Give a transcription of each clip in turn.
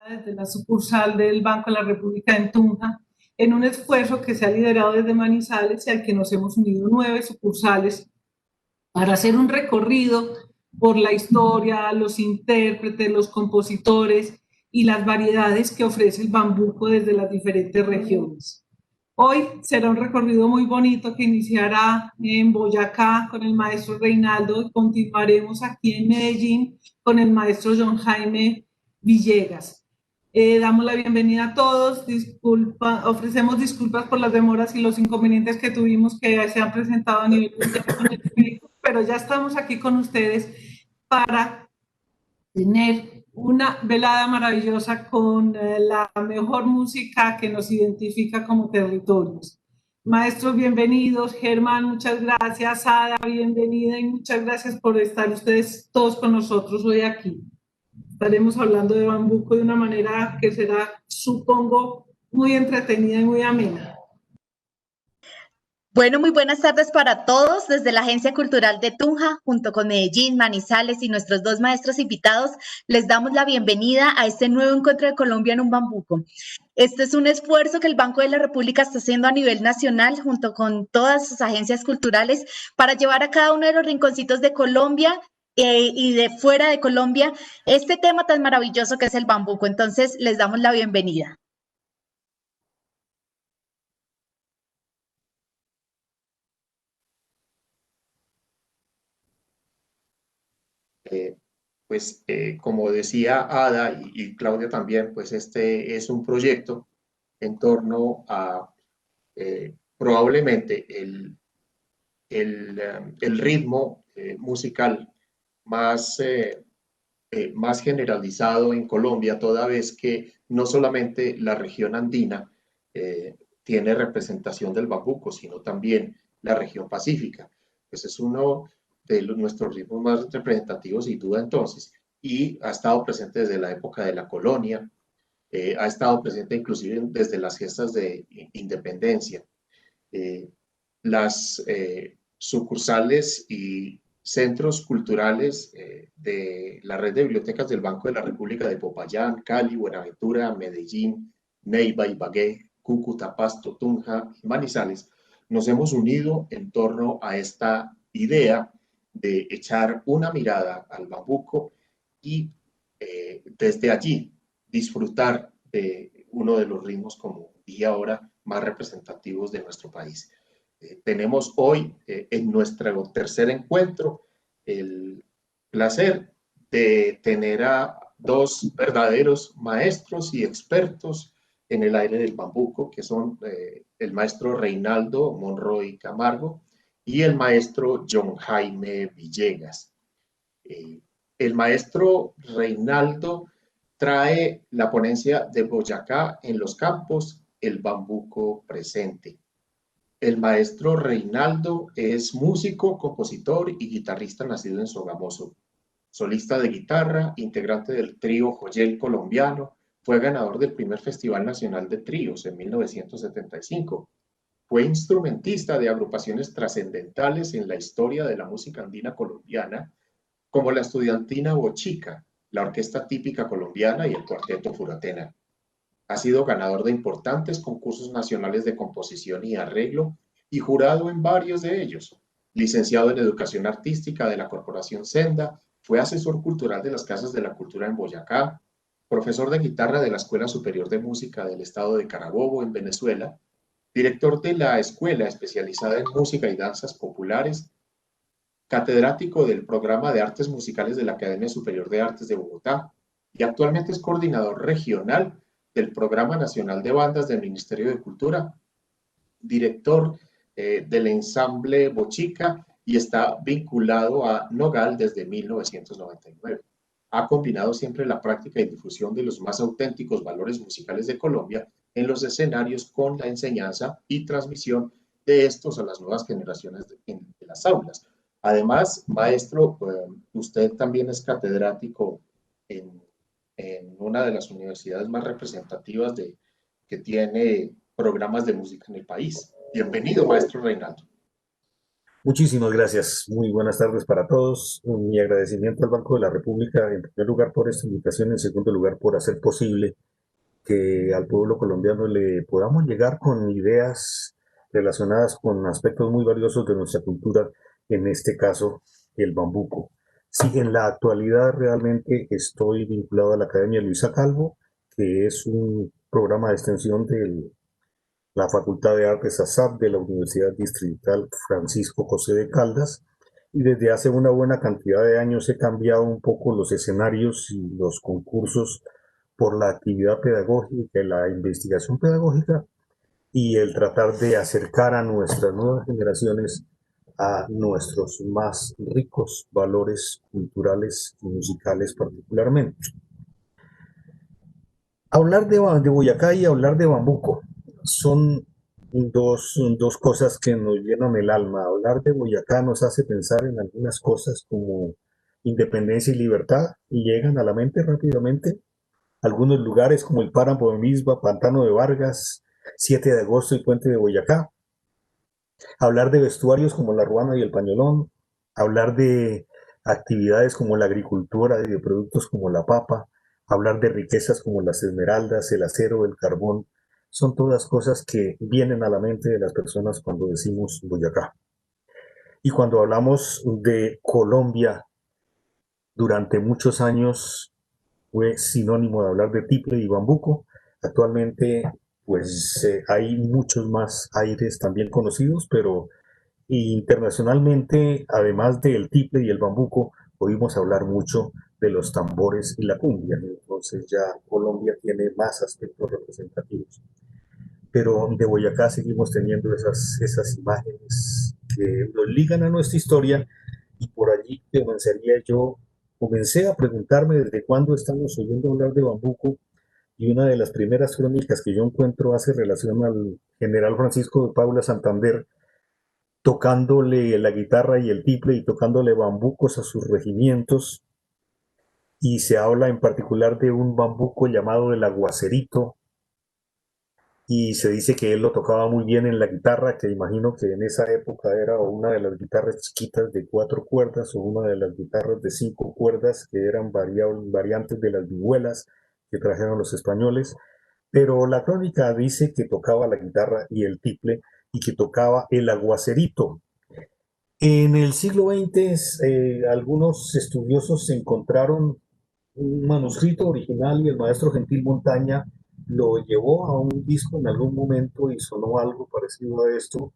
desde la sucursal del Banco de la República en Tunja, en un esfuerzo que se ha liderado desde Manizales y al que nos hemos unido 9 sucursales para hacer un recorrido por la historia, los intérpretes, los compositores y las variedades que ofrece el bambuco desde las diferentes regiones. Hoy será un recorrido muy bonito que iniciará en Boyacá con el maestro Reinaldo y continuaremos aquí en Medellín con el maestro John Jaime Villegas. Damos la bienvenida a todos, ofrecemos disculpas por las demoras y los inconvenientes que tuvimos que se han presentado a nivel mundial, pero ya estamos aquí con ustedes para tener una velada maravillosa con la mejor música que nos identifica como territorios. Maestros, bienvenidos. Germán, muchas gracias. Ada, bienvenida y muchas gracias por estar ustedes todos con nosotros hoy aquí. Estaremos hablando de bambuco de una manera que será, supongo, muy entretenida y muy amena. Bueno, muy buenas tardes para todos. Desde la Agencia Cultural de Tunja, junto con Medellín, Manizales y nuestros 2 maestros invitados, les damos la bienvenida a este nuevo encuentro de Colombia en un bambuco. Este es un esfuerzo que el Banco de la República está haciendo a nivel nacional, junto con todas sus agencias culturales, para llevar a cada uno de los rinconcitos de Colombia y de fuera de Colombia este tema tan maravilloso que es el bambuco. Entonces, les damos la bienvenida. Como decía Ada y Claudia también, pues este es un proyecto en torno a probablemente el ritmo musical más, más generalizado en Colombia, toda vez que no solamente la región andina tiene representación del bambuco, sino también la región pacífica. Pues es uno de nuestros ritmos más representativos, sin duda, entonces, y ha estado presente desde la época de la colonia, ha estado presente inclusive desde las fiestas de independencia. Las sucursales y centros culturales de la red de bibliotecas del Banco de la República de Popayán, Cali, Buenaventura, Medellín, Neiva, Ibagué, Cúcuta, Pasto, Tunja y Manizales, nos hemos unido en torno a esta idea de echar una mirada al bambuco y desde allí disfrutar de uno de los ritmos, como dije ahora, más representativos de nuestro país. Tenemos hoy en nuestro tercer encuentro el placer de tener a 2 verdaderos maestros y expertos en el aire del bambuco, que son el maestro Reinaldo Monroy Camargo y el maestro John Jaime Villegas. El maestro Reinaldo trae la ponencia de Boyacá en los campos, el bambuco presente. El maestro Reinaldo es músico, compositor y guitarrista nacido en Sogamoso. Solista de guitarra, integrante del trío Joyel colombiano, fue ganador del primer Festival Nacional de Tríos en 1975. Fue instrumentista de agrupaciones trascendentales en la historia de la música andina colombiana, como la Estudiantina Bochica, la Orquesta Típica Colombiana y el Cuarteto Furatena. Ha sido ganador de importantes concursos nacionales de composición y arreglo y jurado en varios de ellos. Licenciado en Educación Artística de la Corporación Senda, fue asesor cultural de las Casas de la Cultura en Boyacá, profesor de guitarra de la Escuela Superior de Música del Estado de Carabobo en Venezuela, director de la Escuela especializada en Música y Danzas Populares, catedrático del Programa de Artes Musicales de la Academia Superior de Artes de Bogotá y actualmente es coordinador regional del Programa Nacional de Bandas del Ministerio de Cultura, director del ensamble Bochica y está vinculado a Nogal desde 1999. Ha combinado siempre la práctica y difusión de los más auténticos valores musicales de Colombia en los escenarios con la enseñanza y transmisión de estos a las nuevas generaciones de las aulas. Además, maestro, usted también es catedrático en una de las universidades más representativas que tiene programas de música en el país. Bienvenido, maestro Reinaldo. Muchísimas gracias. Muy buenas tardes para todos. Mi agradecimiento al Banco de la República, en primer lugar, por esta invitación, en segundo lugar, por hacer posible que al pueblo colombiano le podamos llegar con ideas relacionadas con aspectos muy valiosos de nuestra cultura, en este caso, el bambuco. Sí, en la actualidad realmente estoy vinculado a la Academia Luisa Calvo, que es un programa de extensión de la Facultad de Artes ASAP de la Universidad Distrital Francisco José de Caldas, y desde hace una buena cantidad de años he cambiado un poco los escenarios y los concursos por la actividad pedagógica, la investigación pedagógica y el tratar de acercar a nuestras nuevas generaciones a nuestros más ricos valores culturales y musicales particularmente. Hablar de Boyacá y hablar de Bambuco son dos cosas que nos llenan el alma. Hablar de Boyacá nos hace pensar en algunas cosas como independencia y libertad y llegan a la mente rápidamente algunos lugares como el Páramo de Misba, Pantano de Vargas, 7 de agosto y Puente de Boyacá. Hablar de vestuarios como la ruana y el pañolón. Hablar de actividades como la agricultura y de productos como la papa. Hablar de riquezas como las esmeraldas, el acero, el carbón. Son todas cosas que vienen a la mente de las personas cuando decimos Boyacá. Y cuando hablamos de Colombia, durante muchos años fue sinónimo de hablar de tiple y bambuco. Actualmente, pues hay muchos más aires también conocidos, pero internacionalmente, además del tiple y el bambuco, oímos hablar mucho de los tambores y la cumbia. Entonces ya Colombia tiene más aspectos representativos. Pero de Boyacá seguimos teniendo esas imágenes que nos ligan a nuestra historia y por allí comencé a preguntarme desde cuándo estamos oyendo hablar de bambuco y una de las primeras crónicas que yo encuentro hace relación al general Francisco de Paula Santander tocándole la guitarra y el tiple y tocándole bambucos a sus regimientos y se habla en particular de un bambuco llamado el aguacerito y se dice que él lo tocaba muy bien en la guitarra, que imagino que en esa época era una de las guitarras chiquitas de 4 cuerdas o una de las guitarras de 5 cuerdas que eran variantes de las vihuelas que trajeron los españoles, pero la crónica dice que tocaba la guitarra y el tiple y que tocaba el aguacerito. En el siglo XX, algunos estudiosos encontraron un manuscrito original y el maestro Gentil Montaña lo llevó a un disco en algún momento y sonó algo parecido a esto.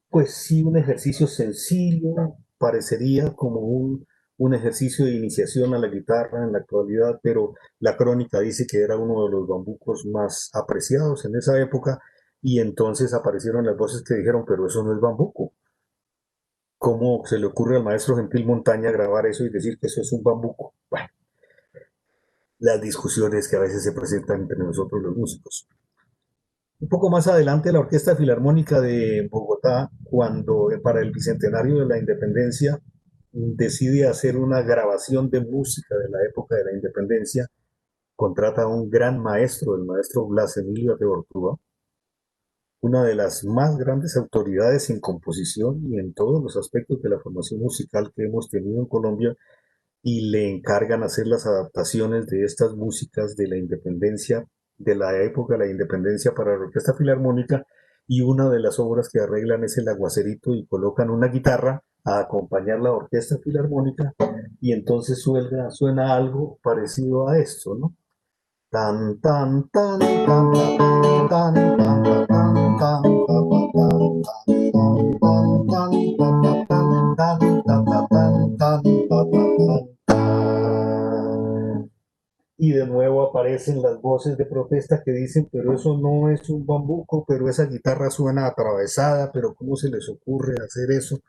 Pues sí, un ejercicio sencillo, parecería como un ejercicio de iniciación a la guitarra en la actualidad, pero la crónica dice que era uno de los bambucos más apreciados en esa época y entonces aparecieron las voces que dijeron, pero eso no es bambuco. ¿Cómo se le ocurre al maestro Gentil Montaña grabar eso y decir que eso es un bambuco? Bueno, las discusiones que a veces se presentan entre nosotros los músicos. Un poco más adelante, la Orquesta Filarmónica de Bogotá, cuando para el Bicentenario de la Independencia decide hacer una grabación de música de la época de la Independencia, contrata a un gran maestro, el maestro Blas Emilio de Ortúa, una de las más grandes autoridades en composición y en todos los aspectos de la formación musical que hemos tenido en Colombia, y le encargan hacer las adaptaciones de estas músicas de la independencia, de la época de la independencia para la Orquesta Filarmónica, y una de las obras que arreglan es el aguacerito y colocan una guitarra a acompañar la Orquesta Filarmónica y entonces suena algo parecido a esto, ¿no? Tan tan tan tan tan tan tan tan tan y de nuevo aparecen las voces de protesta que dicen, pero eso no es un bambuco, pero esa guitarra suena atravesada, pero ¿cómo se les ocurre hacer eso?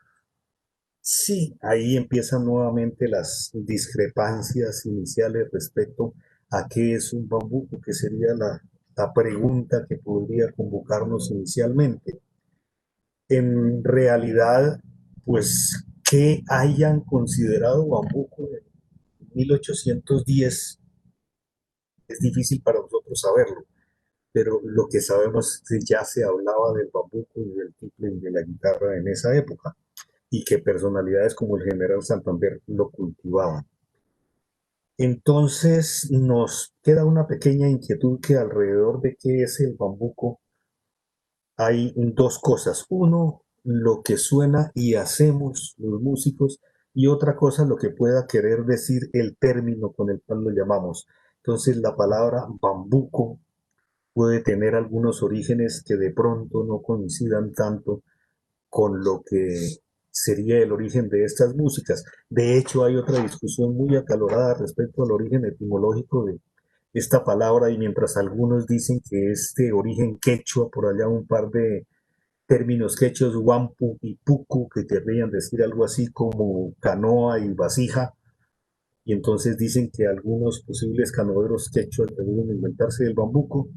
Sí, ahí empiezan nuevamente las discrepancias iniciales respecto a qué es un bambuco, que sería la pregunta que podría convocarnos inicialmente. En realidad, pues, ¿qué hayan considerado bambuco en 1810? Es difícil para nosotros saberlo, pero lo que sabemos es que ya se hablaba del bambuco y del tiple y de la guitarra en esa época, y que personalidades como el general Santander lo cultivaban. Entonces nos queda una pequeña inquietud que alrededor de qué es el bambuco hay dos cosas. Uno, lo que suena y hacemos los músicos, y otra cosa, lo que pueda querer decir el término con el cual lo llamamos. Entonces la palabra bambuco puede tener algunos orígenes que de pronto no coincidan tanto con lo que sería el origen de estas músicas. De hecho, hay otra discusión muy acalorada respecto al origen etimológico de esta palabra, y mientras algunos dicen que es de origen quechua, por allá un par de términos quechos, guampu y puku, que querrían decir algo así como canoa y vasija, y entonces dicen que algunos posibles canoeros quechua debieron inventarse el bambuco,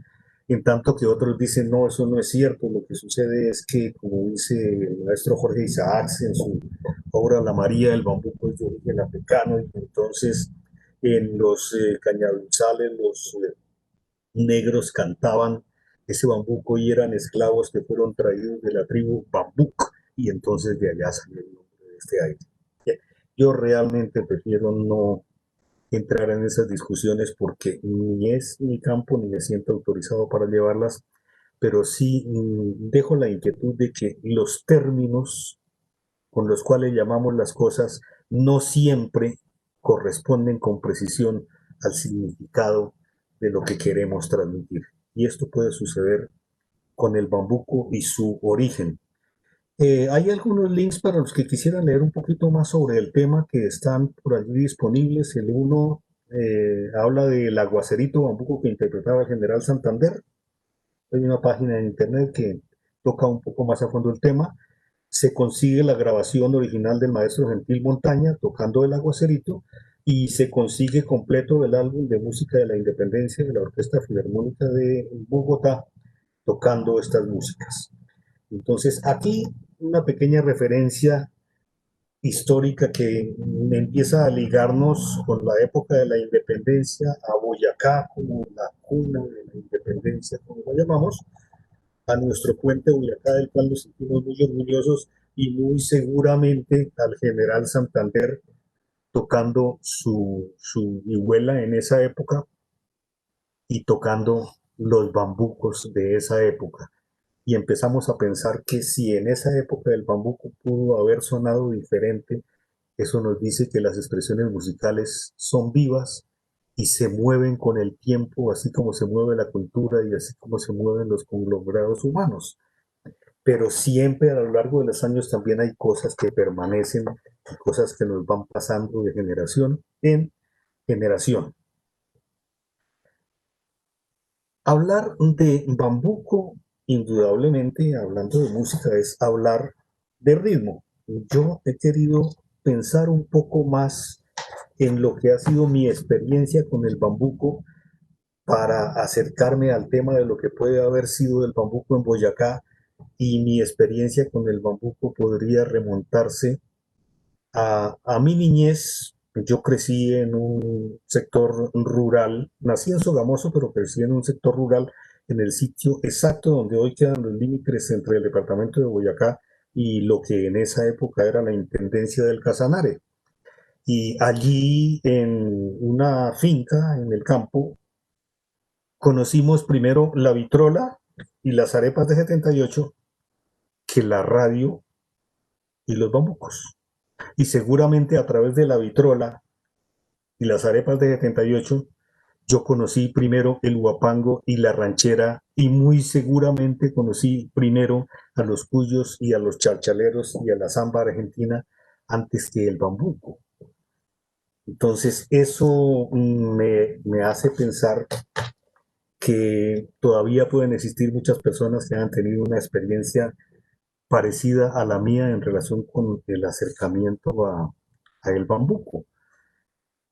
en tanto que otros dicen, no, eso no es cierto, lo que sucede es que, como dice el maestro Jorge Isaacs en su obra La María, el bambuco es de origen africano, y entonces en los cañaduzales los negros cantaban ese bambuco y eran esclavos que fueron traídos de la tribu Bambuk, y entonces de allá salió el nombre de este aire. Yo realmente prefiero no entrar en esas discusiones porque ni es mi campo ni me siento autorizado para llevarlas, pero sí dejo la inquietud de que los términos con los cuales llamamos las cosas no siempre corresponden con precisión al significado de lo que queremos transmitir. Y esto puede suceder con el bambuco y su origen. Hay algunos links para los que quisieran leer un poquito más sobre el tema que están por allí disponibles. El uno habla del aguacerito bambuco que interpretaba el general Santander. Hay una página en internet que toca un poco más a fondo el tema. Se consigue la grabación original del maestro Gentil Montaña tocando el aguacerito, y se consigue completo el álbum de música de la independencia de la Orquesta Filarmónica de Bogotá tocando estas músicas. Entonces, aquí una pequeña referencia histórica que empieza a ligarnos con la época de la independencia, a Boyacá como la cuna de la independencia, como lo llamamos, a nuestro puente Boyacá, del cual nos sentimos muy orgullosos, y muy seguramente al general Santander tocando su vihuela en esa época y tocando los bambucos de esa época. Y empezamos a pensar que si en esa época el bambuco pudo haber sonado diferente, eso nos dice que las expresiones musicales son vivas y se mueven con el tiempo, así como se mueve la cultura y así como se mueven los conglomerados humanos. Pero siempre a lo largo de los años también hay cosas que permanecen y cosas que nos van pasando de generación en generación. Hablar de bambuco, indudablemente, hablando de música, es hablar de ritmo. Yo he querido pensar un poco más en lo que ha sido mi experiencia con el bambuco para acercarme al tema de lo que puede haber sido el bambuco en Boyacá, y mi experiencia con el bambuco podría remontarse a mi niñez. Yo crecí en un sector rural, nací en Sogamoso, pero crecí en un sector rural, en el sitio exacto donde hoy quedan los límites entre el departamento de Boyacá y lo que en esa época era la Intendencia del Casanare. Y allí, en una finca en el campo, conocimos primero la vitrola y las arepas de 78 que la radio y los bambucos. Y seguramente a través de la vitrola y las arepas de 78, yo conocí primero el huapango y la ranchera, y muy seguramente conocí primero a los cuyos y a los charchaleros y a la samba argentina antes que el bambuco. Entonces eso me hace pensar que todavía pueden existir muchas personas que han tenido una experiencia parecida a la mía en relación con el acercamiento a el bambuco.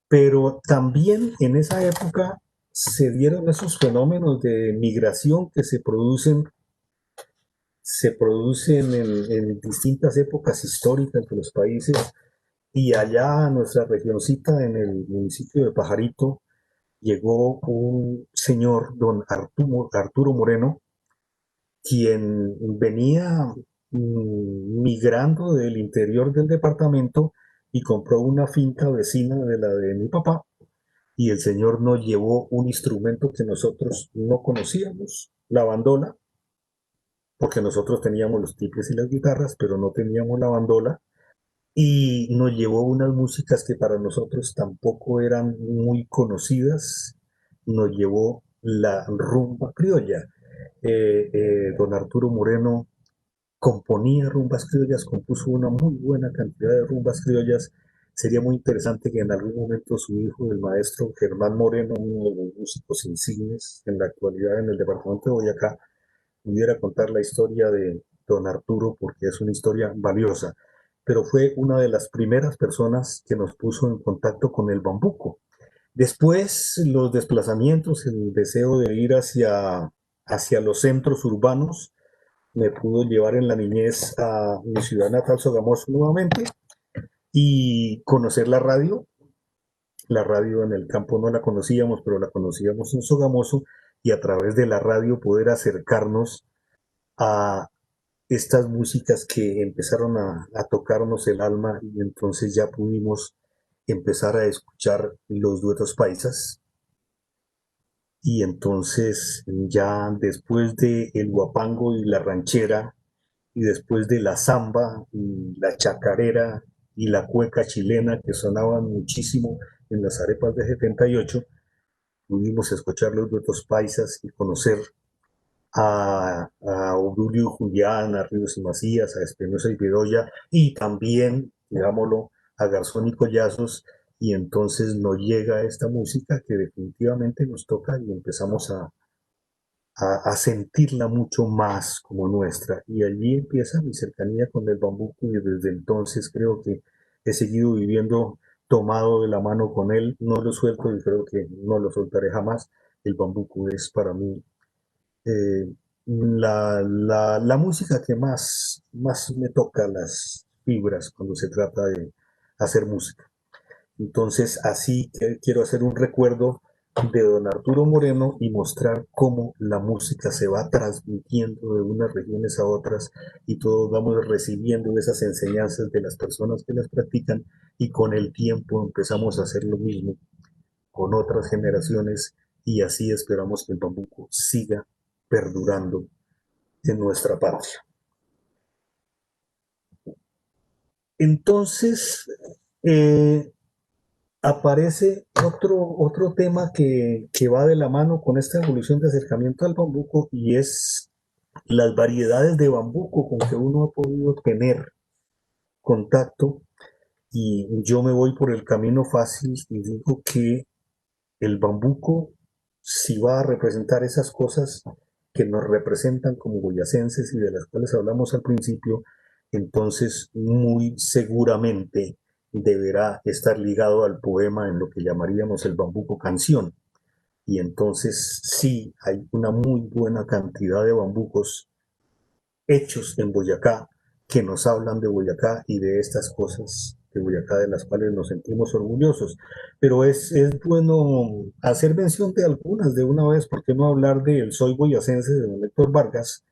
Pero también en esa época se dieron esos fenómenos de migración que se producen en distintas épocas históricas de los países, y allá a nuestra regioncita, en el municipio de Pajarito, llegó un señor, don Arturo Moreno, quien venía migrando del interior del departamento y compró una finca vecina de la de mi papá, y el señor nos llevó un instrumento que nosotros no conocíamos, la bandola, porque nosotros teníamos los tiples y las guitarras, pero no teníamos la bandola, y nos llevó unas músicas que para nosotros tampoco eran muy conocidas. Nos llevó la rumba criolla. Don Arturo Moreno componía rumbas criollas, compuso una muy buena cantidad de rumbas criollas. Sería muy interesante que en algún momento su hijo, el maestro Germán Moreno, uno de los músicos insignes en la actualidad en el departamento de Boyacá, pudiera contar la historia de don Arturo, porque es una historia valiosa. Pero fue una de las primeras personas que nos puso en contacto con el bambuco. Después, los desplazamientos, el deseo de ir hacia los centros urbanos, me pudo llevar en la niñez a mi ciudad natal, Sogamoso, nuevamente, y conocer la radio. La radio en el campo no la conocíamos, pero la conocíamos en Sogamoso, y a través de la radio poder acercarnos a estas músicas que empezaron a tocarnos el alma, y entonces ya pudimos empezar a escuchar los duetos paisas. Y entonces ya después de el guapango y la ranchera, y después de la samba y la chacarera y la cueca chilena que sonaban muchísimo en las arepas de 78, pudimos escuchar los duetos paisas y conocer a Obdulio Julián, a Ríos y Macías, a Espinosa y Bedoya, y también, digámoslo, a Garzón y Collazos, y entonces nos llega esta música que definitivamente nos toca y empezamos a sentirla mucho más como nuestra. Y allí empieza mi cercanía con el bambuco, y desde entonces creo que he seguido viviendo tomado de la mano con él, no lo suelto y creo que no lo soltaré jamás. El bambuco es para mí la música que más me toca las fibras cuando se trata de hacer música. Entonces, así que quiero hacer un recuerdo de don Arturo Moreno y mostrar cómo la música se va transmitiendo de unas regiones a otras, y todos vamos recibiendo esas enseñanzas de las personas que las practican, y con el tiempo empezamos a hacer lo mismo con otras generaciones, y así esperamos que el bambuco siga perdurando en nuestra patria. Entonces, aparece otro tema que va de la mano con esta evolución de acercamiento al bambuco, y es las variedades de bambuco con que uno ha podido tener contacto. Y yo me voy por el camino fácil y digo que el bambuco, si va a representar esas cosas que nos representan como boyacenses y de las cuales hablamos al principio, entonces muy seguramente deberá estar ligado al poema en lo que llamaríamos el bambuco canción. Y entonces sí, hay una muy buena cantidad de bambucos hechos en Boyacá que nos hablan de Boyacá y de estas cosas de Boyacá de las cuales nos sentimos orgullosos. Pero es bueno hacer mención de algunas de una vez. ¿Por qué no hablar del Soy Boyacense de don Héctor Vargas,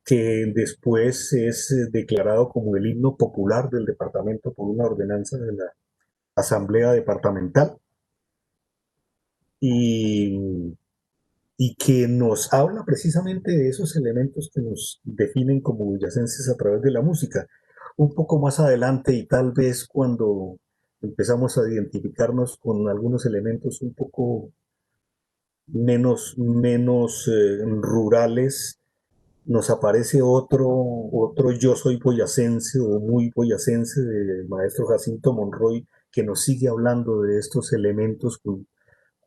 que después es declarado como el himno popular del departamento por una ordenanza de la Asamblea Departamental, y que nos habla precisamente de esos elementos que nos definen como boyacenses a través de la música? Un poco más adelante, y tal vez cuando empezamos a identificarnos con algunos elementos un poco menos rurales, nos aparece otro Yo Soy Boyacense o Muy Boyacense del maestro Jacinto Monroy, que nos sigue hablando de estos elementos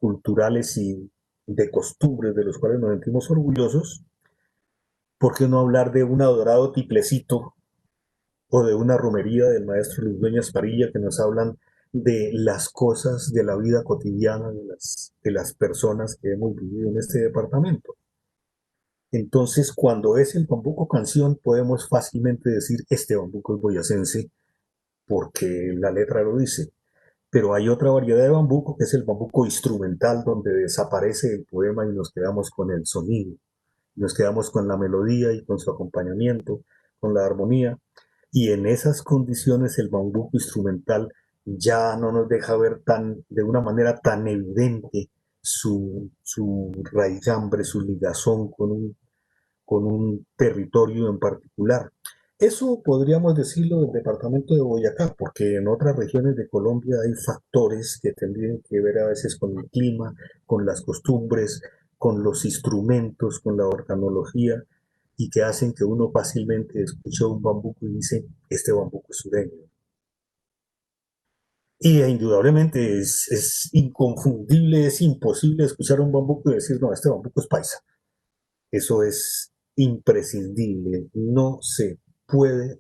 culturales y de costumbres de los cuales nos sentimos orgullosos. ¿Por qué no hablar de un adorado tiplecito o de una romería del maestro Luis Dueñas Parilla, que nos hablan de las cosas de la vida cotidiana de las personas que hemos vivido en este departamento. Entonces, cuando es el bambuco canción, podemos fácilmente decir, este bambuco es boyacense, porque la letra lo dice. Pero hay otra variedad de bambuco, que es el bambuco instrumental, donde desaparece el poema y nos quedamos con el sonido, nos quedamos con la melodía y con su acompañamiento, con la armonía. Y en esas condiciones el bambuco instrumental ya no nos deja ver de una manera tan evidente su raigambre, su ligazón con un territorio en particular. Eso podríamos decirlo del departamento de Boyacá, porque en otras regiones de Colombia hay factores que tendrían que ver a veces con el clima, con las costumbres, con los instrumentos, con la organología, y que hacen que uno fácilmente escuche un bambuco y dice, este bambuco es sureño. Y indudablemente es inconfundible, es imposible escuchar un bambuco y decir, no, este bambuco es paisa. Eso es imprescindible, no se puede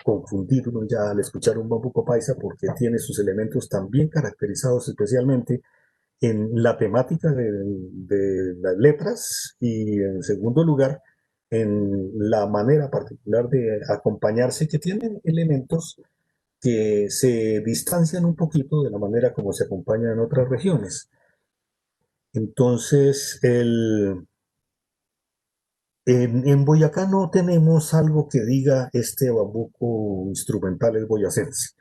confundir uno ya al escuchar un bambuco paisa porque tiene sus elementos tan bien caracterizados, especialmente en la temática de las letras y en segundo lugar en la manera particular de acompañarse, que tienen elementos que se distancian un poquito de la manera como se acompaña en otras regiones. Entonces, en Boyacá no tenemos algo que diga este bambuco instrumental es boyacense.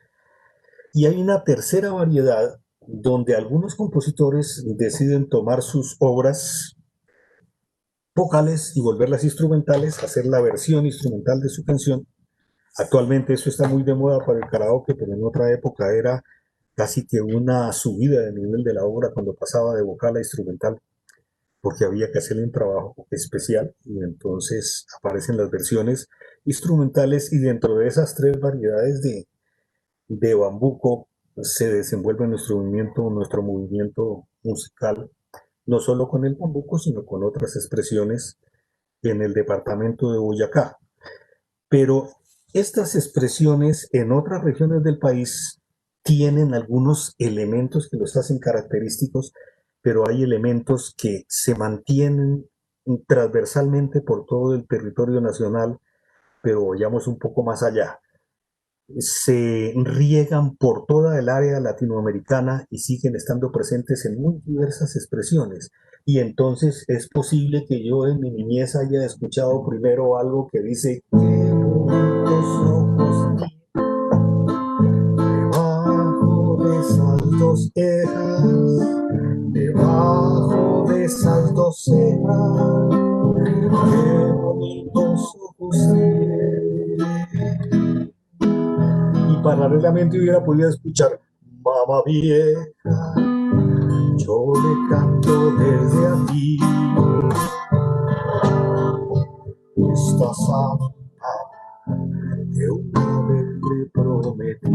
Y hay una tercera variedad donde algunos compositores deciden tomar sus obras vocales y volverlas instrumentales, hacer la versión instrumental de su canción. Actualmente eso está muy de moda para el karaoke, pero en otra época era casi que una subida de nivel de la obra cuando pasaba de vocal a instrumental, porque había que hacerle un trabajo especial y entonces aparecen las versiones instrumentales y dentro de esas tres variedades de bambuco se desenvuelve nuestro movimiento musical, no solo con el bambuco, sino con otras expresiones en el departamento de Boyacá. Pero estas expresiones en otras regiones del país tienen algunos elementos que los hacen característicos, pero hay elementos que se mantienen transversalmente por todo el territorio nacional, pero vayamos un poco más allá. Se riegan por toda el área latinoamericana y siguen estando presentes en muy diversas expresiones. Y entonces es posible que yo en mi niñez haya escuchado primero algo que dice, qué bonitos ojos debajo de esas dos cejas, debajo de esas dos cejas, qué bonitos ojos y paralelamente hubiera podido escuchar mamá vieja, yo le canto desde aquí esta santa que una vez le prometí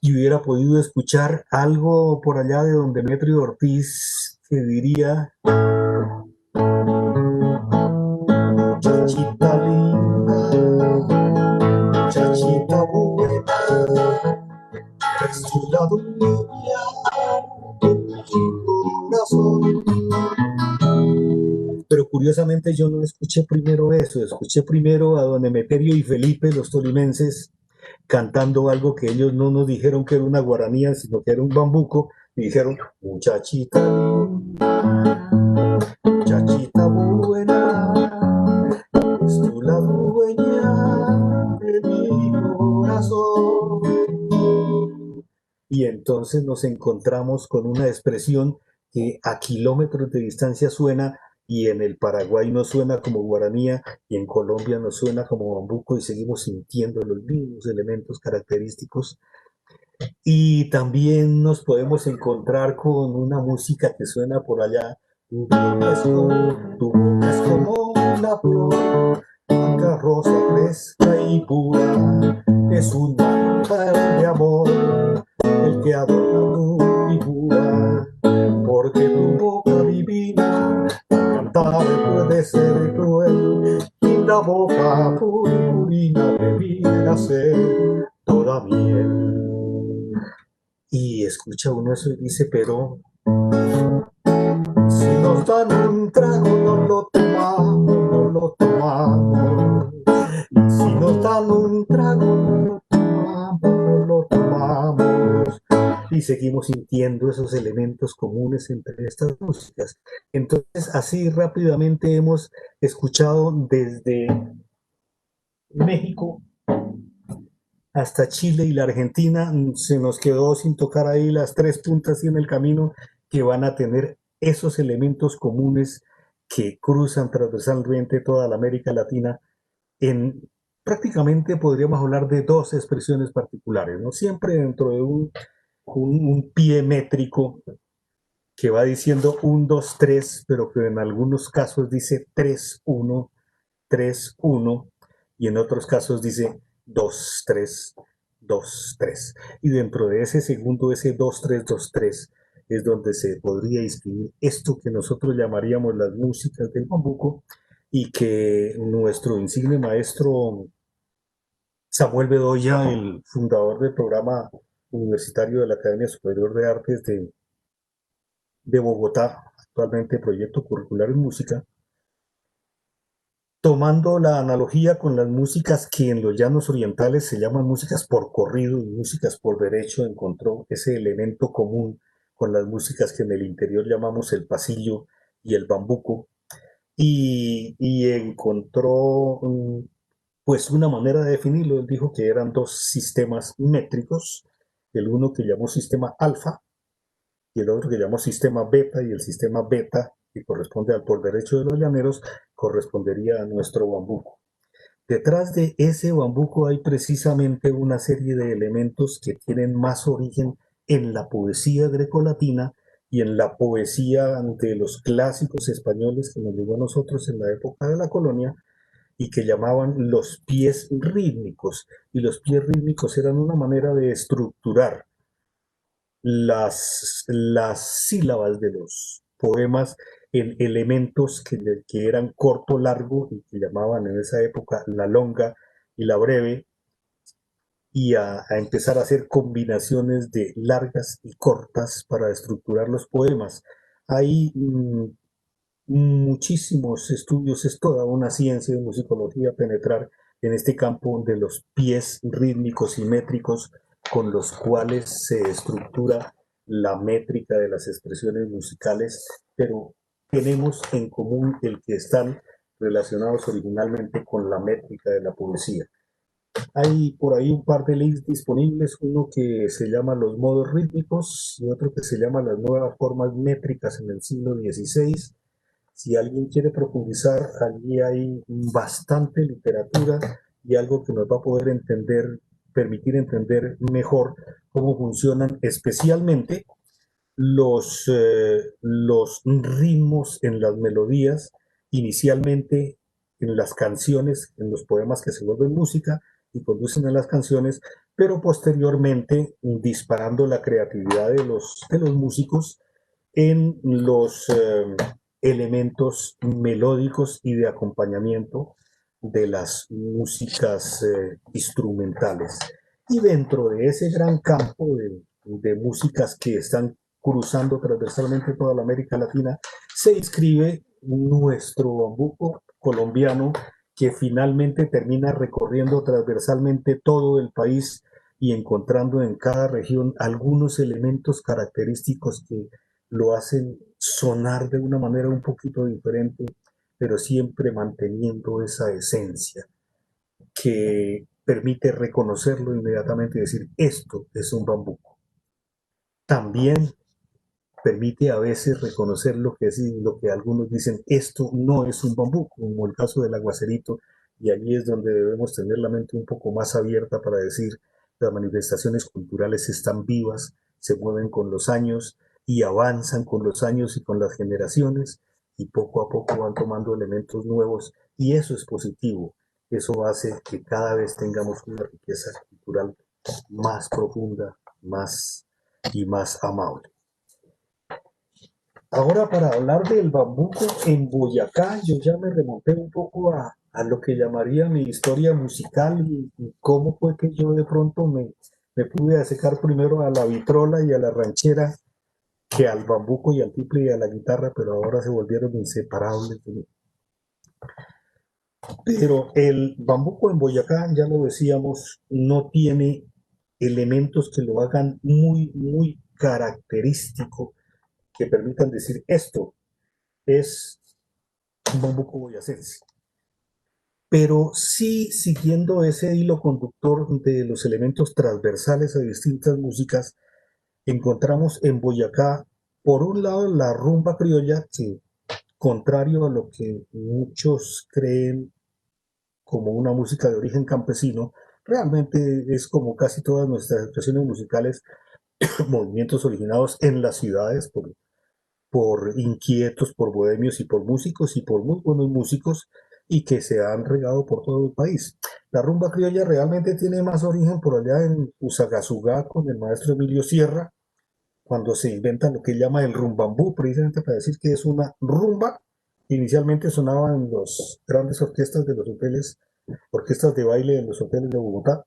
y hubiera podido escuchar algo por allá de don Demetrio Ortiz que diría muchachita linda, muchachita buena, es tu lado niña, mi corazón. Pero curiosamente yo no escuché primero eso, escuché primero a don Emeterio y Felipe, los tolimenses, cantando algo que ellos no nos dijeron que era una guaranía, sino que era un bambuco, y dijeron, muchachita linda, muchachita buena, es tú la dueña de mi corazón. Y entonces nos encontramos con una expresión que a kilómetros de distancia suena, y en el Paraguay nos suena como guaranía, y en Colombia nos suena como bambuco, y seguimos sintiendo los mismos elementos característicos. Y también nos podemos encontrar con una música que suena por allá. Tu boca es como una flor, blanca, rosa, fresca y pura. Es un manjar de amor, el que adorna tu figura. Porque tu boca divina, cantar puede ser cruel. Linda la boca purpurina debía ser toda miel. Y escucha uno eso y dice, pero si nos dan un trago no lo tomamos, no lo tomamos. Y si nos dan un trago no lo tomamos, no lo tomamos. Y seguimos sintiendo esos elementos comunes entre estas músicas. Entonces, así rápidamente hemos escuchado desde México hasta Chile y la Argentina. Se nos quedó sin tocar ahí las tres puntas y en el camino que van a tener esos elementos comunes que cruzan transversalmente toda la América Latina en prácticamente podríamos hablar de dos expresiones particulares, ¿no? Siempre dentro de un pie métrico que va diciendo 1, 2, 3, pero que en algunos casos dice 3, 1, 3, 1, y en otros casos dice 2, 3, 2, 3. Y dentro de ese segundo, ese 2, 3, 2, 3, es donde se podría inscribir esto que nosotros llamaríamos las músicas del bambuco y que nuestro insigne maestro Samuel Bedoya, el fundador del programa universitario de la Academia Superior de Artes de Bogotá, actualmente Proyecto Curricular en Música, tomando la analogía con las músicas que en los llanos orientales se llaman músicas por corrido y músicas por derecho, encontró ese elemento común con las músicas que en el interior llamamos el pasillo y el bambuco, y encontró pues una manera de definirlo. Él dijo que eran dos sistemas métricos, el uno que llamó sistema alfa y el otro que llamó sistema beta, y el sistema beta, que corresponde al por derecho de los llaneros, correspondería a nuestro bambuco. Detrás de ese bambuco hay precisamente una serie de elementos que tienen más origen en la poesía grecolatina y en la poesía de los clásicos españoles que nos llegó a nosotros en la época de la colonia, y que llamaban los pies rítmicos. Y los pies rítmicos eran una manera de estructurar las sílabas de los poemas en elementos que eran corto, largo, y que llamaban en esa época la longa y la breve, y a empezar a hacer combinaciones de largas y cortas para estructurar los poemas. Hay muchísimos estudios, es toda una ciencia de musicología penetrar en este campo de los pies rítmicos y métricos con los cuales se estructura la métrica de las expresiones musicales, pero tenemos en común el que están relacionados originalmente con la métrica de la poesía. Hay por ahí un par de links disponibles, uno que se llama Los modos rítmicos y otro que se llama Las nuevas formas métricas en el siglo XVI. Si alguien quiere profundizar, allí hay bastante literatura y algo que nos va a poder permitir entender mejor cómo funcionan especialmente los ritmos en las melodías, inicialmente en las canciones, en los poemas que se vuelven música y conducen a las canciones, pero posteriormente disparando la creatividad de los músicos en los elementos melódicos y de acompañamiento de las músicas instrumentales. Y dentro de ese gran campo de músicas que están cruzando transversalmente toda la América Latina, se inscribe nuestro bambuco colombiano, que finalmente termina recorriendo transversalmente todo el país y encontrando en cada región algunos elementos característicos que lo hacen sonar de una manera un poquito diferente, pero siempre manteniendo esa esencia que permite reconocerlo inmediatamente y decir, esto es un bambuco. También permite a veces reconocer lo que algunos dicen, esto no es un bambuco, como el caso del aguacerito, y allí es donde debemos tener la mente un poco más abierta para decir, las manifestaciones culturales están vivas, se mueven con los años y avanzan con los años y con las generaciones, y poco a poco van tomando elementos nuevos, y eso es positivo. Eso hace que cada vez tengamos una riqueza cultural más profunda, más amable. Ahora, para hablar del bambuco en Boyacá, yo ya me remonté un poco a a lo que llamaría mi historia musical y cómo fue que yo de pronto me pude acercar primero a la vitrola y a la ranchera que al bambuco y al tiple y a la guitarra, pero ahora se volvieron inseparables de mí. Pero el bambuco en Boyacá, ya lo decíamos, no tiene elementos que lo hagan muy, muy característico, que permitan decir esto es un bambuco boyacense. Pero sí siguiendo ese hilo conductor de los elementos transversales a distintas músicas, encontramos en Boyacá, por un lado, la rumba criolla, que contrario a lo que muchos creen como una música de origen campesino, realmente es como casi todas nuestras expresiones musicales, movimientos originados en las ciudades por inquietos, por bohemios y por músicos y por muy buenos músicos y que se han regado por todo el país. La rumba criolla realmente tiene más origen por allá en Usagasugá con el maestro Emilio Sierra, cuando se inventa lo que él llama el rumbambú, precisamente para decir que es una rumba. Inicialmente sonaba en las grandes orquestas de los hoteles, orquestas de baile de los hoteles de Bogotá,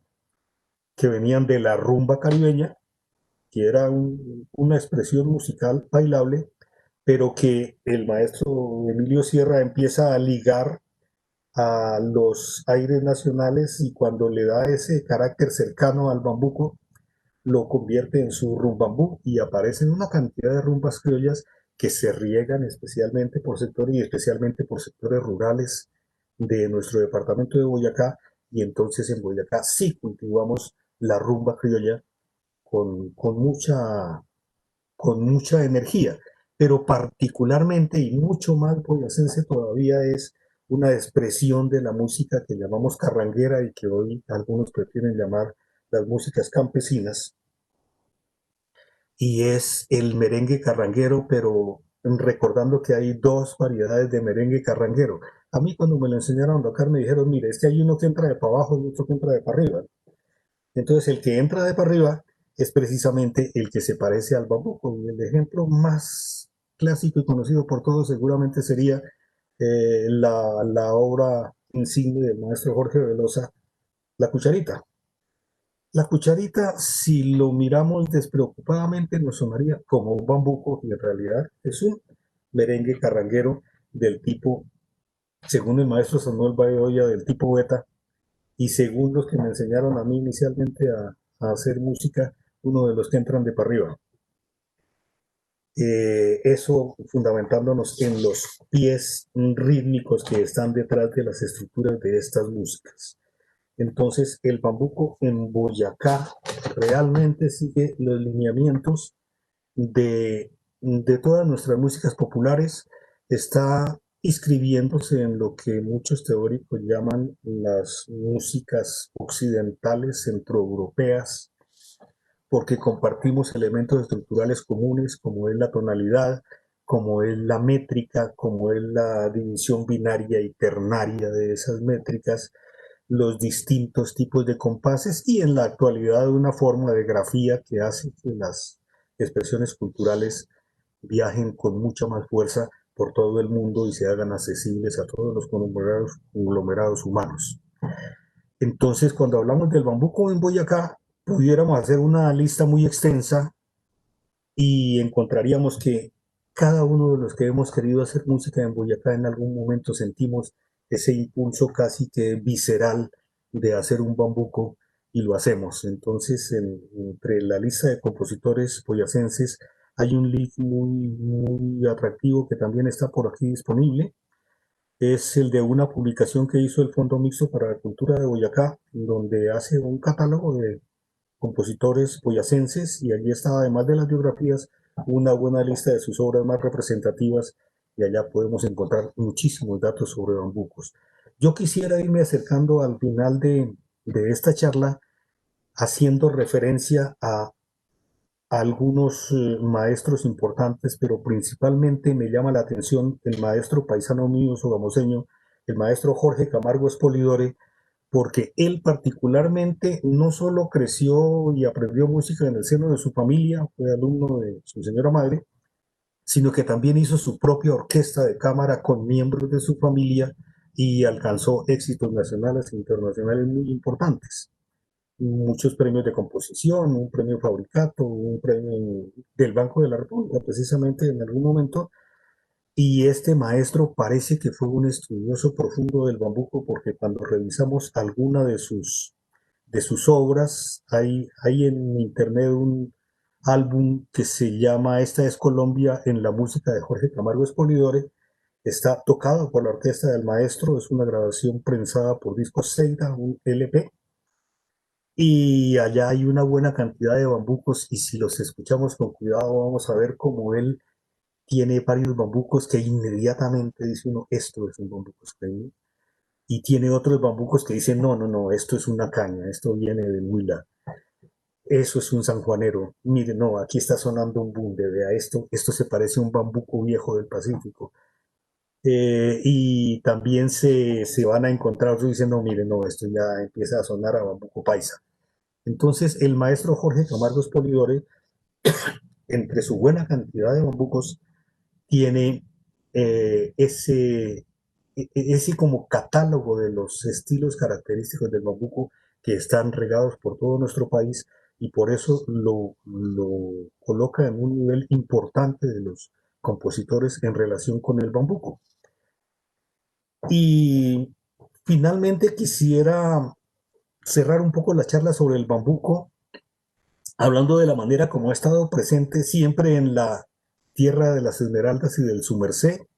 que venían de la rumba caribeña, que era una expresión musical bailable, pero que el maestro Emilio Sierra empieza a ligar a los aires nacionales y cuando le da ese carácter cercano al bambuco, lo convierte en su rumbambú y aparecen una cantidad de rumbas criollas que se riegan especialmente por sectores y especialmente por sectores rurales de nuestro departamento de Boyacá, y entonces en Boyacá sí cultivamos la rumba criolla con, con mucha, con mucha energía, pero particularmente y mucho más boyacense todavía es una expresión de la música que llamamos carranguera y que hoy algunos prefieren llamar las músicas campesinas, y es el merengue carranguero, pero recordando que hay dos variedades de merengue carranguero. A mí cuando me lo enseñaron a tocar me dijeron, mire, es que hay uno que entra de para abajo y otro que entra de para arriba. Entonces el que entra de para arriba es precisamente el que se parece al bambuco. Y el ejemplo más clásico y conocido por todos seguramente sería la obra insigne del maestro Jorge Velosa, La Cucharita. La cucharita, si lo miramos despreocupadamente, nos sonaría como un bambuco y en realidad es un merengue carranguero del tipo, según el maestro Samuel Baedoya, del tipo beta, y según los que me enseñaron a mí inicialmente a hacer música, uno de los que entran de para arriba. Eso fundamentándonos en los pies rítmicos que están detrás de las estructuras de estas músicas. Entonces, el bambuco en Boyacá realmente sigue los lineamientos de todas nuestras músicas populares, está inscribiéndose en lo que muchos teóricos llaman las músicas occidentales centroeuropeas, porque compartimos elementos estructurales comunes como es la tonalidad, como es la métrica, como es la división binaria y ternaria de esas métricas, los distintos tipos de compases y en la actualidad una forma de grafía que hace que las expresiones culturales viajen con mucha más fuerza por todo el mundo y se hagan accesibles a todos los conglomerados humanos. Entonces, cuando hablamos del bambuco en Boyacá, pudiéramos hacer una lista muy extensa y encontraríamos que cada uno de los que hemos querido hacer música en Boyacá en algún momento sentimos ese impulso casi que visceral de hacer un bambuco y lo hacemos. Entonces, entre la lista de compositores boyacenses hay un link muy, muy atractivo que también está por aquí disponible. Es el de una publicación que hizo el Fondo Mixto para la Cultura de Boyacá, donde hace un catálogo de compositores boyacenses y allí está, además de las biografías, una buena lista de sus obras más representativas y allá podemos encontrar muchísimos datos sobre bambucos. Yo quisiera irme acercando al final de esta charla haciendo referencia a algunos maestros importantes, pero principalmente me llama la atención el maestro paisano mío sogamoseño, el maestro Jorge Camargo Espolidore, porque él particularmente no solo creció y aprendió música en el seno de su familia, fue alumno de su señora madre, sino que también hizo su propia orquesta de cámara con miembros de su familia y alcanzó éxitos nacionales e internacionales muy importantes. Muchos premios de composición, un premio Fabricato, un premio del Banco de la República, precisamente en algún momento. Y este maestro parece que fue un estudioso profundo del bambuco, porque cuando revisamos alguna de sus obras, hay en internet un álbum que se llama Esta es Colombia en la música de Jorge Camargo Espolidore. Está tocado por la orquesta del maestro, es una grabación prensada por Discos Seida, un LP, y allá hay una buena cantidad de bambucos, y si los escuchamos con cuidado vamos a ver cómo él tiene varios bambucos que inmediatamente dice uno, esto es un bambuco esqueño, y tiene otros bambucos que dicen, no, no, no, esto es una caña, esto viene del Huila, eso es un sanjuanero, mire, no, aquí está sonando un bunde, vea, esto se parece a un bambuco viejo del Pacífico. Y también se van a encontrar otros diciendo, mire, no, esto ya empieza a sonar a bambuco paisa. Entonces, el maestro Jorge Camargo Espolidore, entre su buena cantidad de bambucos, tiene ese como catálogo de los estilos característicos del bambuco que están regados por todo nuestro país, y por eso lo coloca en un nivel importante de los compositores en relación con el bambuco. Y finalmente quisiera cerrar un poco la charla sobre el bambuco, hablando de la manera como ha estado presente siempre en la tierra de las Esmeraldas y del Sumercé,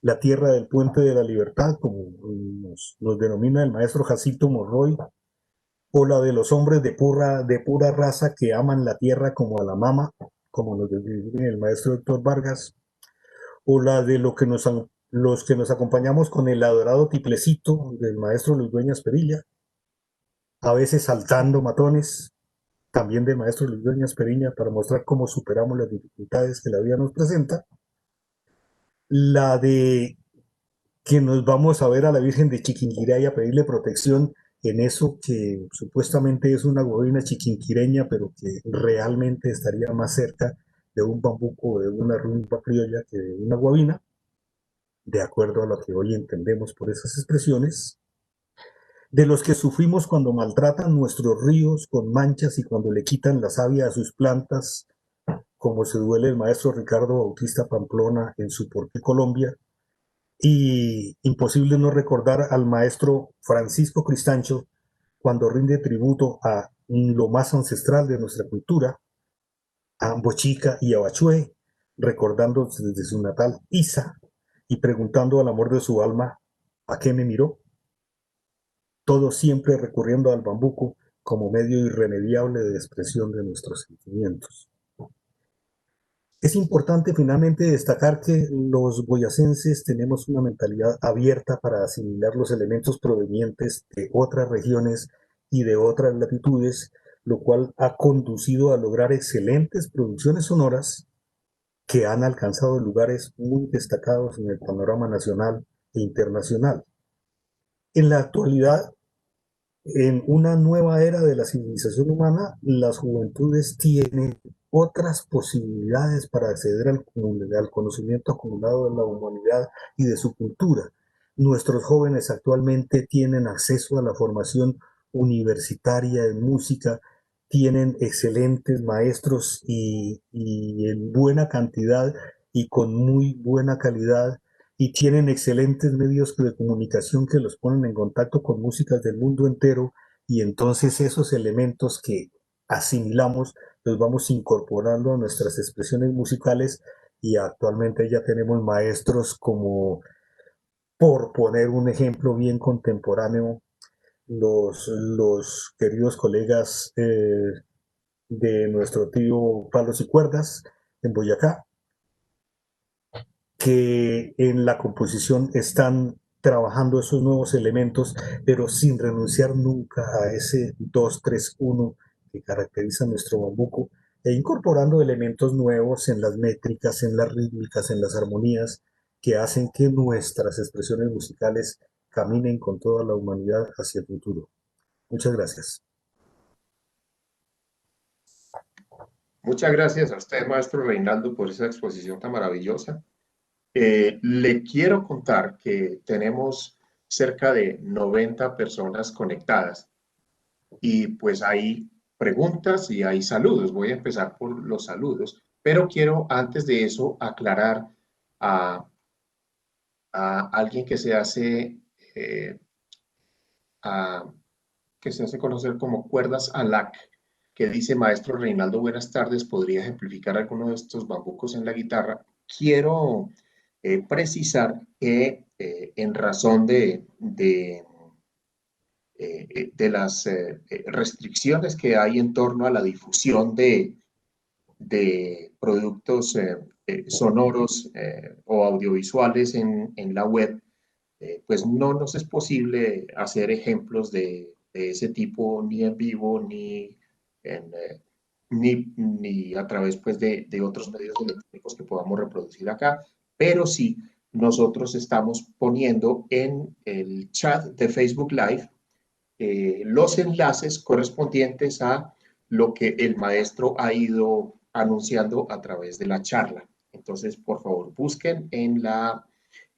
la tierra del Puente de la Libertad, como nos denomina el maestro Jacinto Monroy, o la de los hombres de pura raza que aman la tierra como a la mama, como nos describe el maestro Héctor Vargas, o la de los que nos acompañamos con el adorado tiplecito del maestro Luis Dueñas Perilla, a veces saltando matones, también del maestro Luis Dueñas Perilla, para mostrar cómo superamos las dificultades que la vida nos presenta, la de que nos vamos a ver a la Virgen de Chiquinquirá y a pedirle protección en eso que supuestamente es una guabina chiquinquireña, pero que realmente estaría más cerca de un bambuco o de una rumba criolla que de una guabina, de acuerdo a lo que hoy entendemos por esas expresiones, de los que sufrimos cuando maltratan nuestros ríos con manchas y cuando le quitan la savia a sus plantas, como se duele el maestro Ricardo Bautista Pamplona en su ¿Por qué Colombia? Y imposible no recordar al maestro Francisco Cristancho cuando rinde tributo a lo más ancestral de nuestra cultura, a Bochica y a Bachué, recordando desde su natal Isa y preguntando al amor de su alma, ¿a qué me miró? Todo siempre recurriendo al bambuco como medio irremediable de expresión de nuestros sentimientos. Es importante finalmente destacar que los boyacenses tenemos una mentalidad abierta para asimilar los elementos provenientes de otras regiones y de otras latitudes, lo cual ha conducido a lograr excelentes producciones sonoras que han alcanzado lugares muy destacados en el panorama nacional e internacional. En la actualidad, en una nueva era de la civilización humana, las juventudes tienen otras posibilidades para acceder al conocimiento acumulado de la humanidad y de su cultura. Nuestros jóvenes actualmente tienen acceso a la formación universitaria en música, tienen excelentes maestros y en buena cantidad y con muy buena calidad, y tienen excelentes medios de comunicación que los ponen en contacto con músicas del mundo entero, y entonces esos elementos que asimilamos los vamos incorporando a nuestras expresiones musicales, y actualmente ya tenemos maestros como, por poner un ejemplo bien contemporáneo, los queridos colegas de nuestro tío Palos y Cuerdas en Boyacá, que en la composición están trabajando esos nuevos elementos, pero sin renunciar nunca a ese 2-3-1 que caracteriza nuestro bambuco, e incorporando elementos nuevos en las métricas, en las rítmicas, en las armonías, que hacen que nuestras expresiones musicales caminen con toda la humanidad hacia el futuro. Muchas gracias. Muchas gracias a usted, maestro Reinaldo, por esa exposición tan maravillosa. Le quiero contar que tenemos cerca de 90 personas conectadas. Y pues hay preguntas y hay saludos. Voy a empezar por los saludos, pero quiero antes de eso aclarar a, a alguien eh, a, que se hace conocer como Cuerdas Alac, que dice: Maestro Reinaldo, buenas tardes, ¿podría ejemplificar alguno de estos bambucos en la guitarra? Quiero precisar que en razón de las restricciones que hay en torno a la difusión de productos sonoros o audiovisuales en la web, pues no nos es posible hacer ejemplos de ese tipo ni en vivo ni a través pues, de otros medios electrónicos que podamos reproducir acá, pero sí nosotros estamos poniendo en el chat de Facebook Live los enlaces correspondientes a lo que el maestro ha ido anunciando a través de la charla. Entonces, por favor, busquen en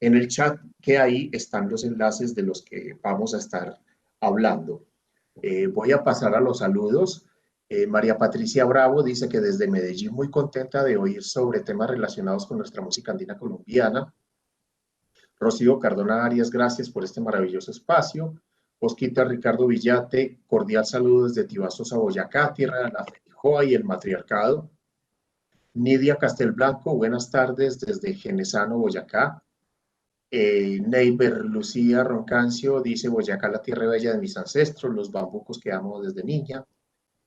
el chat que ahí están los enlaces de los que vamos a estar hablando. Voy a pasar a los saludos. María Patricia Bravo dice que desde Medellín muy contenta de oír sobre temas relacionados con nuestra música andina colombiana. Rocío Cardona Arias, gracias por este maravilloso espacio. Osquita Ricardo Villate, cordial saludo desde Tibasosa, Boyacá, tierra de la feijoa y el matriarcado. Nidia Castelblanco, buenas tardes desde Genesano, Boyacá. Neiber Lucía Roncancio dice: Boyacá, la tierra bella de mis ancestros, los bambucos que amo desde niña.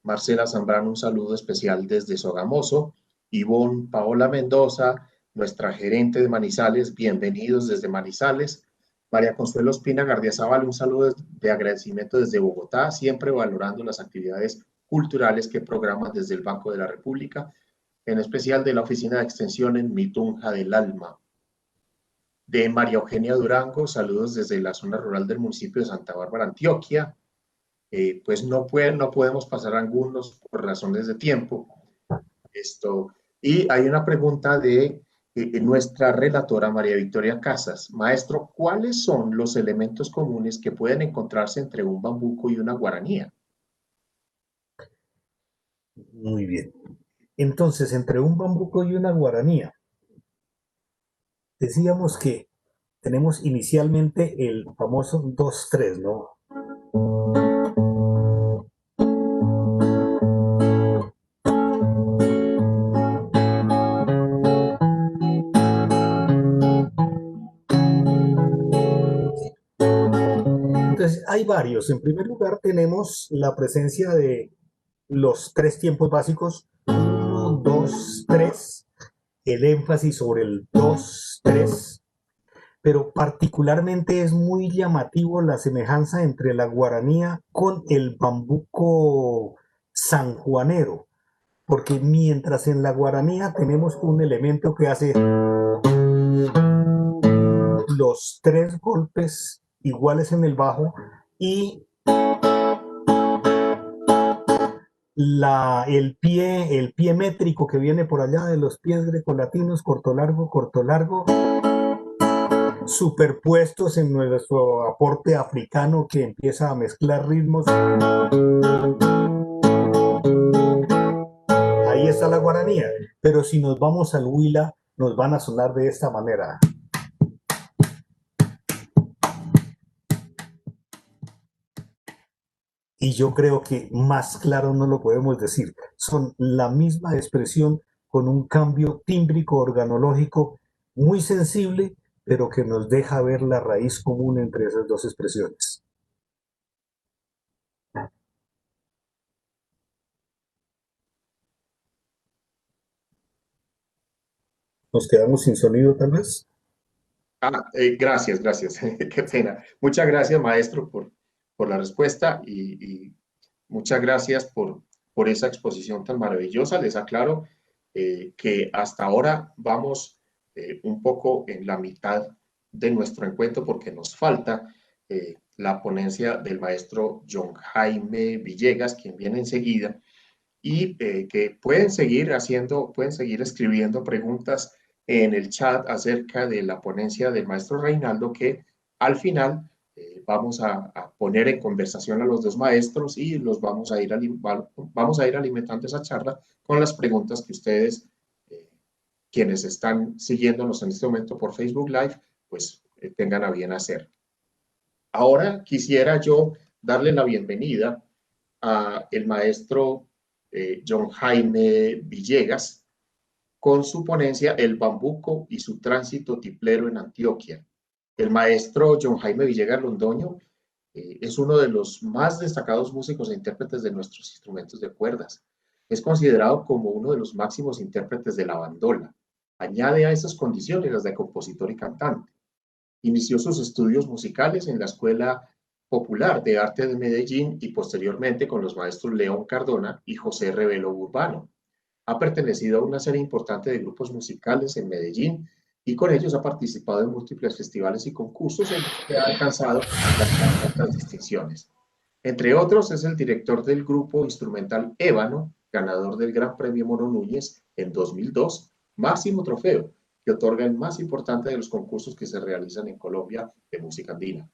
Marcela Zambrano, un saludo especial desde Sogamoso. Ivonne Paola Mendoza, nuestra gerente de Manizales, bienvenidos desde Manizales. María Consuelo Espina Gardiazabal, un saludo de agradecimiento desde Bogotá, siempre valorando las actividades culturales que programan desde el Banco de la República, en especial de la Oficina de Extensión en Mi Tunja del Alma. De María Eugenia Durango, saludos desde la zona rural del municipio de Santa Bárbara, Antioquia. Pues no podemos pasar algunos por razones de tiempo. Y hay una pregunta de nuestra relatora María Victoria Casas. Maestro, ¿cuáles son los elementos comunes que pueden encontrarse entre un bambuco y una guaranía? Muy bien. Entonces, entre un bambuco y una guaranía, decíamos que tenemos inicialmente el famoso 2-3, ¿no? Entonces, hay varios. En primer lugar, tenemos la presencia de los 3 tiempos básicos: 1, 2, 3, el énfasis sobre el 2, 3, pero particularmente es muy llamativo la semejanza entre la guaranía con el bambuco sanjuanero, porque mientras en la guaranía tenemos un elemento que hace los 3 golpes iguales en el bajo y el pie métrico que viene por allá de los pies grecolatinos, corto largo, superpuestos en nuestro aporte africano que empieza a mezclar ritmos. Ahí está la guaranía, pero si nos vamos al huila, nos van a sonar de esta manera. Y yo creo que más claro no lo podemos decir. Son la misma expresión con un cambio tímbrico organológico muy sensible, pero que nos deja ver la raíz común entre esas dos expresiones. ¿Nos quedamos sin sonido tal vez? Gracias. Qué pena. Muchas gracias, maestro, por la respuesta y muchas gracias por esa exposición tan maravillosa. Les aclaro que hasta ahora vamos un poco en la mitad de nuestro encuentro porque nos falta la ponencia del maestro John Jaime Villegas, quien viene enseguida, y que pueden seguir escribiendo preguntas en el chat acerca de la ponencia del maestro Reinaldo, que al final vamos a poner en conversación a los dos maestros y los vamos a ir alimentando esa charla con las preguntas que ustedes, quienes están siguiéndonos en este momento por Facebook Live, pues tengan a bien hacer. Ahora quisiera yo darle la bienvenida a el maestro John Jaime Villegas con su ponencia El bambuco y su tránsito tiplero en Antioquia. El maestro John Jaime Villegas Londoño es uno de los más destacados músicos e intérpretes de nuestros instrumentos de cuerdas. Es considerado como uno de los máximos intérpretes de la bandola. Añade a esas condiciones las de compositor y cantante. Inició sus estudios musicales en la Escuela Popular de Arte de Medellín y posteriormente con los maestros León Cardona y José Revelo Urbano. Ha pertenecido a una serie importante de grupos musicales en Medellín y con ellos ha participado en múltiples festivales y concursos en los que ha alcanzado las altas distinciones. Entre otros, es el director del grupo instrumental Ébano, ganador del Gran Premio Mono Núñez en 2002, máximo trofeo que otorga el más importante de los concursos que se realizan en Colombia de música andina.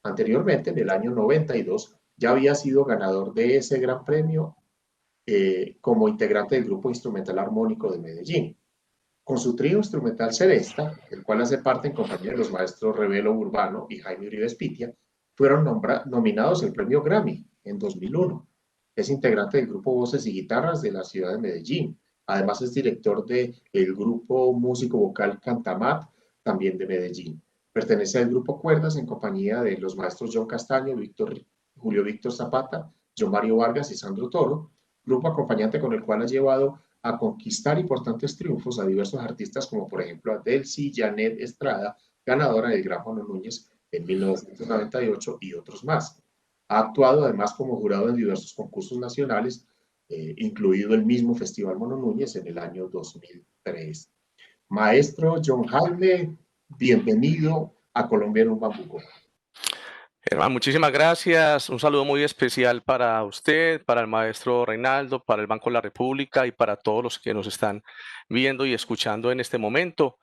Anteriormente, en el año 92, ya había sido ganador de ese Gran Premio como integrante del grupo instrumental armónico de Medellín. Con su trío instrumental Seresta, el cual hace parte en compañía de los maestros Revelo Urbano y Jaime Uribe Espitia, fueron nominados al premio Grammy en 2001. Es integrante del grupo Voces y Guitarras de la ciudad de Medellín. Además es director del grupo músico vocal Cantamat, también de Medellín. Pertenece al grupo Cuerdas en compañía de los maestros John Castaño, Julio Víctor Zapata, John Mario Vargas y Sandro Toro, grupo acompañante con el cual ha llevado a conquistar importantes triunfos a diversos artistas como por ejemplo a Delcy Janet Estrada, ganadora del Gran Mono Núñez en 1998 y otros más. Ha actuado además como jurado en diversos concursos nacionales, incluido el mismo Festival Mono Núñez en el año 2003. Maestro John Jaime, bienvenido a Colombia en un bambuco. Germán, muchísimas gracias. Un saludo muy especial para usted, para el maestro Reinaldo, para el Banco de la República y para todos los que nos están viendo y escuchando en este momento.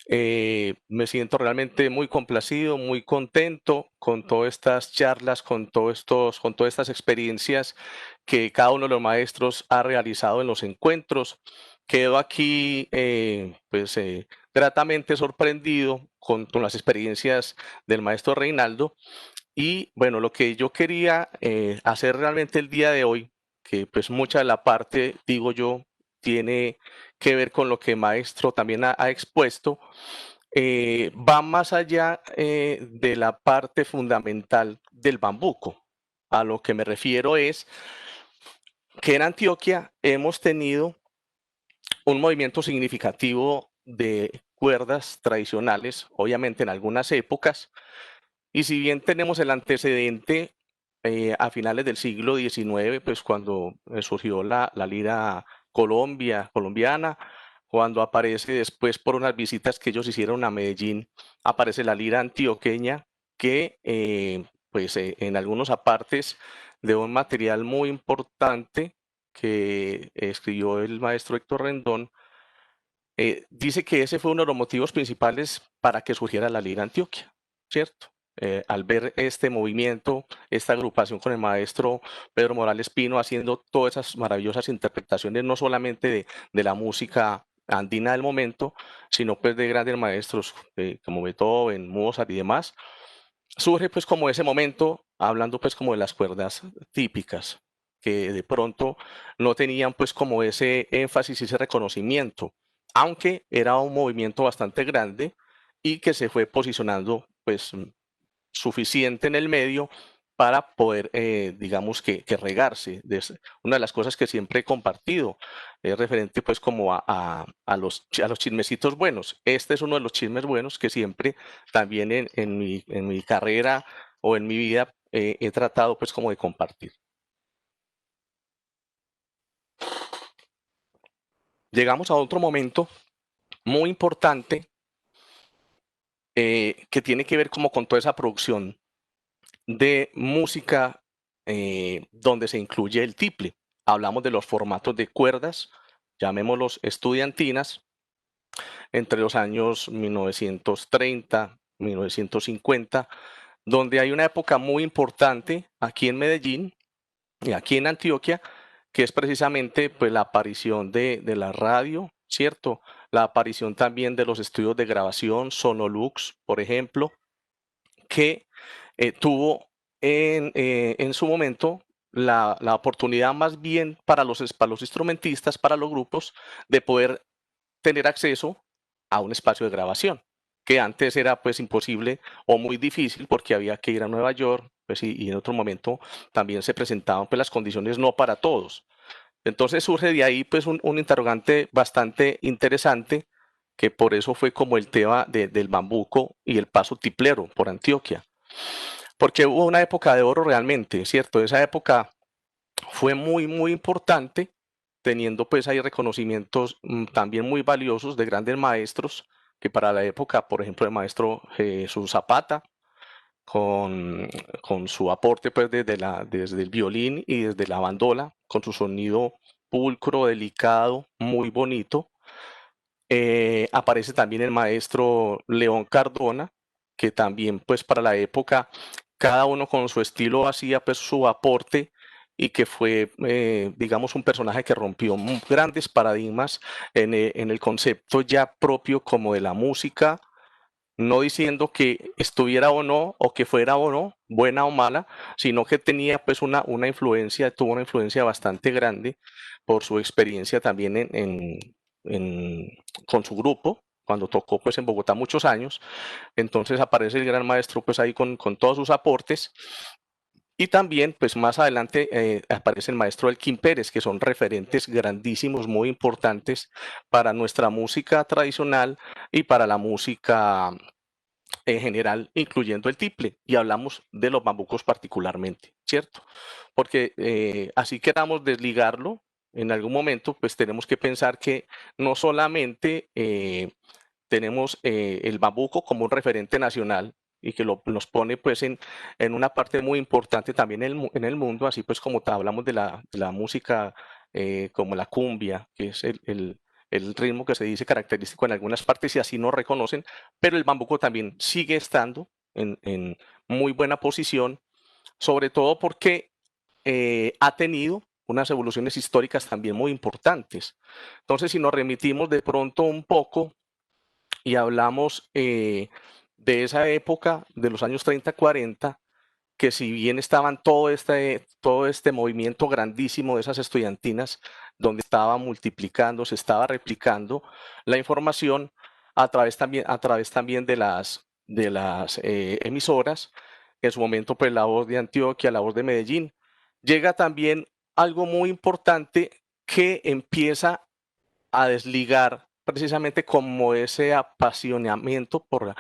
Me siento realmente muy complacido, muy contento con todas estas charlas, con todas estas experiencias que cada uno de los maestros ha realizado en los encuentros. Quedo aquí gratamente sorprendido con las experiencias del maestro Reinaldo. Y bueno, lo que yo quería hacer realmente el día de hoy, que pues mucha de la parte, digo yo, tiene que ver con lo que el maestro también ha expuesto, va más allá de la parte fundamental del bambuco. A lo que me refiero es que en Antioquia hemos tenido un movimiento significativo de cuerdas tradicionales, obviamente en algunas épocas, y si bien tenemos el antecedente a finales del siglo XIX, pues cuando surgió la lira colombiana, cuando aparece después por unas visitas que ellos hicieron a Medellín, aparece la lira antioqueña, que en algunos apartes de un material muy importante que escribió el maestro Héctor Rendón, dice que ese fue uno de los motivos principales para que surgiera la lira Antioquia, ¿cierto? Al ver este movimiento, esta agrupación con el maestro Pedro Morales Pino haciendo todas esas maravillosas interpretaciones, no solamente de la música andina del momento, sino pues de grandes maestros como Beethoven, Mozart y demás, surge pues como ese momento, hablando pues como de las cuerdas típicas, que de pronto no tenían pues como ese énfasis y ese reconocimiento, aunque era un movimiento bastante grande y que se fue posicionando pues suficiente en el medio para poder, digamos que regarse. Una de las cosas que siempre he compartido es referente pues como a los chismecitos buenos. Este es uno de los chismes buenos que siempre también en mi carrera o en mi vida he tratado pues como de compartir. Llegamos a otro momento muy importante que tiene que ver como con toda esa producción de música donde se incluye el tiple. Hablamos de los formatos de cuerdas, llamémoslos estudiantinas, entre los años 1930, 1950, donde hay una época muy importante aquí en Medellín y aquí en Antioquia, que es precisamente pues, la aparición de la radio, ¿cierto? La aparición también de los estudios de grabación, Sonolux, por ejemplo, que tuvo en su momento la oportunidad más bien para para los instrumentistas, para los grupos, de poder tener acceso a un espacio de grabación, que antes era pues imposible o muy difícil porque había que ir a Nueva York, pues, y en otro momento también se presentaban pues las condiciones no para todos. Entonces surge de ahí pues un interrogante bastante interesante, que por eso fue como el tema del bambuco y el paso tiplero por Antioquia, porque hubo una época de oro realmente, ¿cierto? Esa época fue muy importante, teniendo pues ahí reconocimientos también muy valiosos de grandes maestros, que para la época, por ejemplo, el maestro Jesús Zapata, con, con su aporte pues desde el violín y desde la bandola, con su sonido pulcro, delicado, muy bonito. Aparece también el maestro León Cardona, que también pues para la época, cada uno con su estilo hacía pues su aporte y que fue, digamos, un personaje que rompió grandes paradigmas en el concepto ya propio como de la música, no diciendo que estuviera o no, o que fuera o no, buena o mala, sino que tenía pues una influencia, tuvo una influencia bastante grande por su experiencia también con su grupo, cuando tocó pues en Bogotá muchos años. Entonces aparece el gran maestro pues ahí con todos sus aportes. Y también, pues más adelante aparece el maestro Elkin Pérez, que son referentes grandísimos, muy importantes para nuestra música tradicional y para la música en general, incluyendo el tiple, y hablamos de los bambucos particularmente, ¿cierto? Porque así queramos desligarlo en algún momento, pues tenemos que pensar que no solamente tenemos el bambuco como un referente nacional y que nos pone pues en una parte muy importante también en el mundo, así pues como hablamos de la música como la cumbia, que es el ritmo que se dice característico en algunas partes y así nos reconocen, pero el bambuco también sigue estando en muy buena posición, sobre todo porque ha tenido unas evoluciones históricas también muy importantes. Entonces, si nos remitimos de pronto un poco y hablamos de esa época, de los años 30, 40, que si bien estaban todo este movimiento grandísimo de esas estudiantinas, donde estaba multiplicando, se estaba replicando la información a través también de las emisoras, en su momento pues La Voz de Antioquia, La Voz de Medellín, llega también algo muy importante que empieza a desligar precisamente como ese apasionamiento por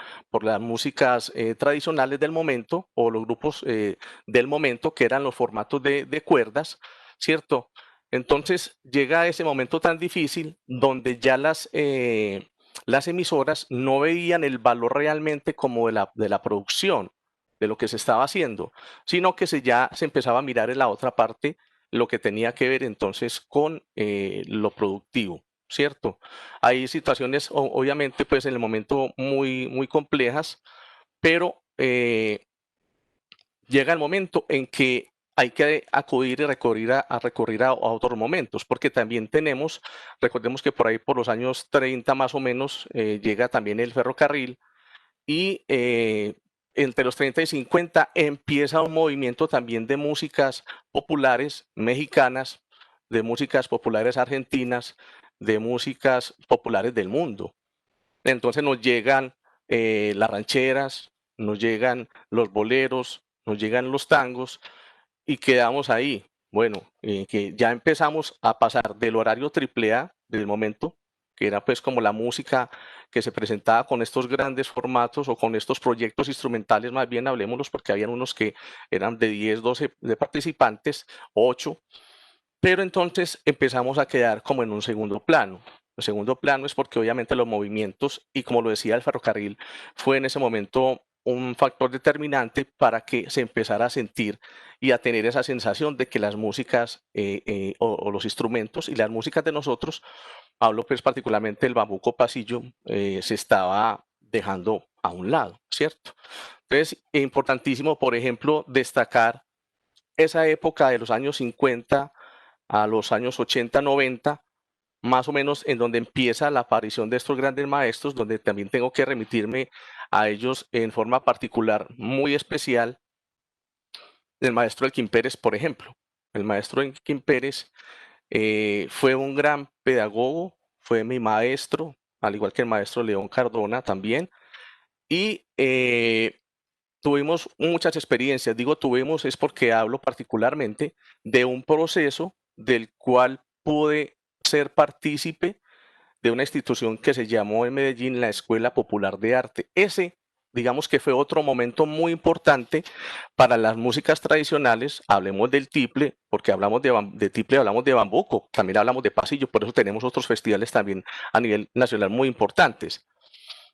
las músicas tradicionales del momento o los grupos del momento, que eran los formatos de cuerdas, ¿cierto? Entonces llega ese momento tan difícil donde ya las emisoras no veían el valor realmente como de la producción, de lo que se estaba haciendo, sino que ya se empezaba a mirar en la otra parte lo que tenía que ver entonces con lo productivo. ¿Cierto? Hay situaciones, obviamente, pues en el momento muy complejas, pero llega el momento en que hay que acudir y recurrir a otros momentos, porque también recordemos que por ahí por los años 30 más o menos llega también el ferrocarril y entre los 30 y 50 empieza un movimiento también de músicas populares mexicanas, de músicas populares argentinas, de músicas populares del mundo. Entonces nos llegan las rancheras, nos llegan los boleros, nos llegan los tangos y quedamos ahí. Bueno, que ya empezamos a pasar del horario AAA del momento, que era pues como la música que se presentaba con estos grandes formatos o con estos proyectos instrumentales, más bien hablemoslos, porque habían unos que eran de 10, 12 de participantes, 8, pero entonces empezamos a quedar como en un segundo plano. El segundo plano es porque obviamente los movimientos, y como lo decía el ferrocarril, fue en ese momento un factor determinante para que se empezara a sentir y a tener esa sensación de que las músicas o los instrumentos y las músicas de nosotros, hablo pues particularmente del bambuco pasillo, se estaba dejando a un lado, ¿cierto? Entonces, importantísimo, por ejemplo, destacar esa época de los años 50 a los años 80, 90, más o menos en donde empieza la aparición de estos grandes maestros, donde también tengo que remitirme a ellos en forma particular, muy especial, el maestro Elkin Pérez, por ejemplo. El maestro Elkin Pérez fue un gran pedagogo, fue mi maestro, al igual que el maestro León Cardona también, y tuvimos muchas experiencias. Digo tuvimos es porque hablo particularmente de un proceso del cual pude ser partícipe de una institución que se llamó en Medellín la Escuela Popular de Arte. Ese, digamos que fue otro momento muy importante para las músicas tradicionales. Hablemos del tiple, porque hablamos de tiple, hablamos de bambuco, también hablamos de pasillo, por eso tenemos otros festivales también a nivel nacional muy importantes,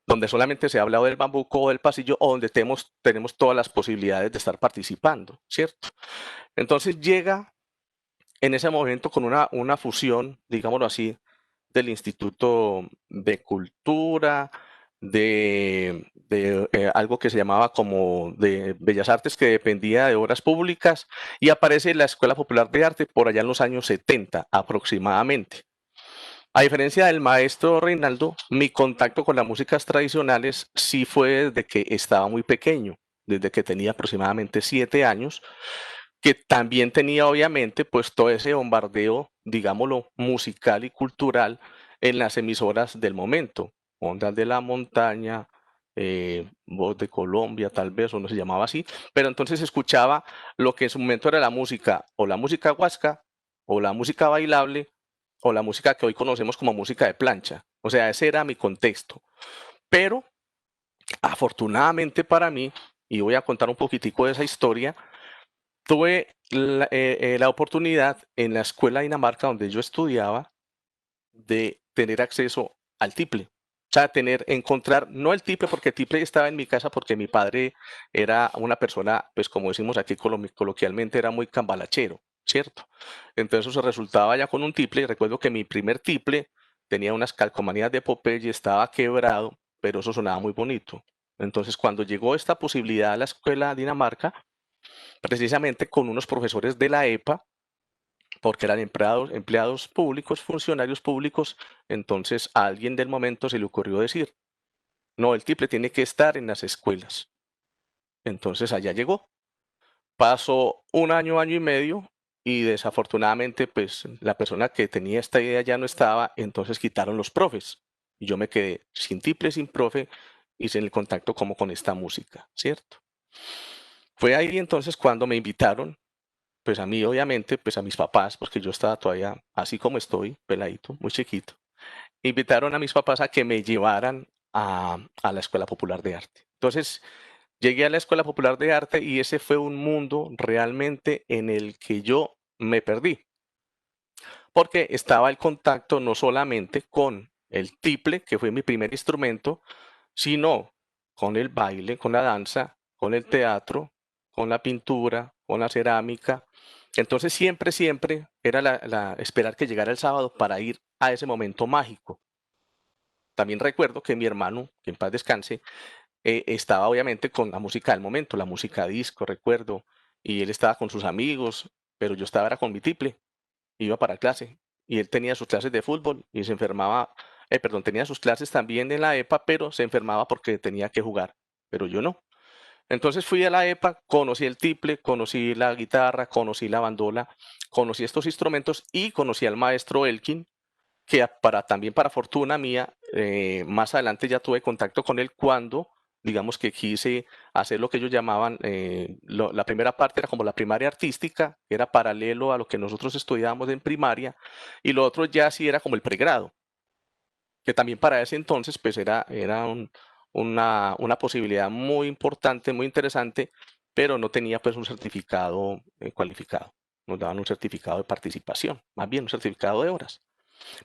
donde solamente se ha hablado del bambuco o del pasillo, o donde tenemos todas las posibilidades de estar participando, ¿cierto? Entonces llega en ese momento con una fusión, digámoslo así, del Instituto de Cultura, de algo que se llamaba como de Bellas Artes, que dependía de Obras Públicas, y aparece la Escuela Popular de Arte por allá en los años 70 aproximadamente. A diferencia del maestro Reinaldo, mi contacto con las músicas tradicionales sí fue desde que estaba muy pequeño, desde que tenía aproximadamente 7 años, que también tenía obviamente pues todo ese bombardeo, digámoslo, musical y cultural en las emisoras del momento, Ondas de la Montaña, Voz de Colombia tal vez, o no se llamaba así, pero entonces escuchaba lo que en su momento era la música, o la música huasca, o la música bailable, o la música que hoy conocemos como música de plancha. O sea, ese era mi contexto. Pero afortunadamente para mí, y voy a contar un poquitico de esa historia, tuve la oportunidad en la escuela de Dinamarca donde yo estudiaba de tener acceso al tiple. O sea, encontrar, no el tiple, porque el tiple estaba en mi casa porque mi padre era una persona, pues como decimos aquí coloquialmente, era muy cambalachero, ¿cierto? Entonces eso resultaba ya con un tiple, y recuerdo que mi primer tiple tenía unas calcomanías de Popeye, estaba quebrado, pero eso sonaba muy bonito. Entonces cuando llegó esta posibilidad a la escuela de Dinamarca, precisamente con unos profesores de la EPA, porque eran empleados públicos, funcionarios públicos, entonces a alguien del momento se le ocurrió decir, no, el tiple tiene que estar en las escuelas. Entonces allá llegó. Pasó un año, año y medio, y desafortunadamente, pues la persona que tenía esta idea ya no estaba, entonces quitaron los profes. Y yo me quedé sin tiple, sin profe, y sin el contacto como con esta música, ¿cierto? Fue ahí entonces cuando me invitaron, pues a mí obviamente, pues a mis papás, porque yo estaba todavía así como estoy, peladito, muy chiquito, invitaron a mis papás a que me llevaran a la Escuela Popular de Arte. Entonces, llegué a la Escuela Popular de Arte y ese fue un mundo realmente en el que yo me perdí, porque estaba el contacto no solamente con el tiple, que fue mi primer instrumento, sino con el baile, con la danza, con el teatro, con la pintura, con la cerámica. Entonces siempre era esperar que llegara el sábado para ir a ese momento mágico. También recuerdo que mi hermano, que en paz descanse, estaba obviamente con la música del momento, la música disco, recuerdo, y él estaba con sus amigos, pero yo estaba era con mi tiple, iba para clase, y él tenía sus clases de fútbol y se enfermaba, perdón, tenía sus clases también en la EPA, pero se enfermaba porque tenía que jugar, pero yo no. Entonces fui a la EPA, conocí el tiple, conocí la guitarra, conocí la bandola, conocí estos instrumentos y conocí al maestro Elkin, que también para fortuna mía, más adelante ya tuve contacto con él cuando, digamos que quise hacer lo que ellos llamaban, la primera parte era como la primaria artística, que era paralelo a lo que nosotros estudiábamos en primaria, y lo otro ya sí era como el pregrado, que también para ese entonces pues era una posibilidad muy importante, muy interesante, pero no tenía pues un certificado cualificado. Nos daban un certificado de participación, más bien un certificado de horas.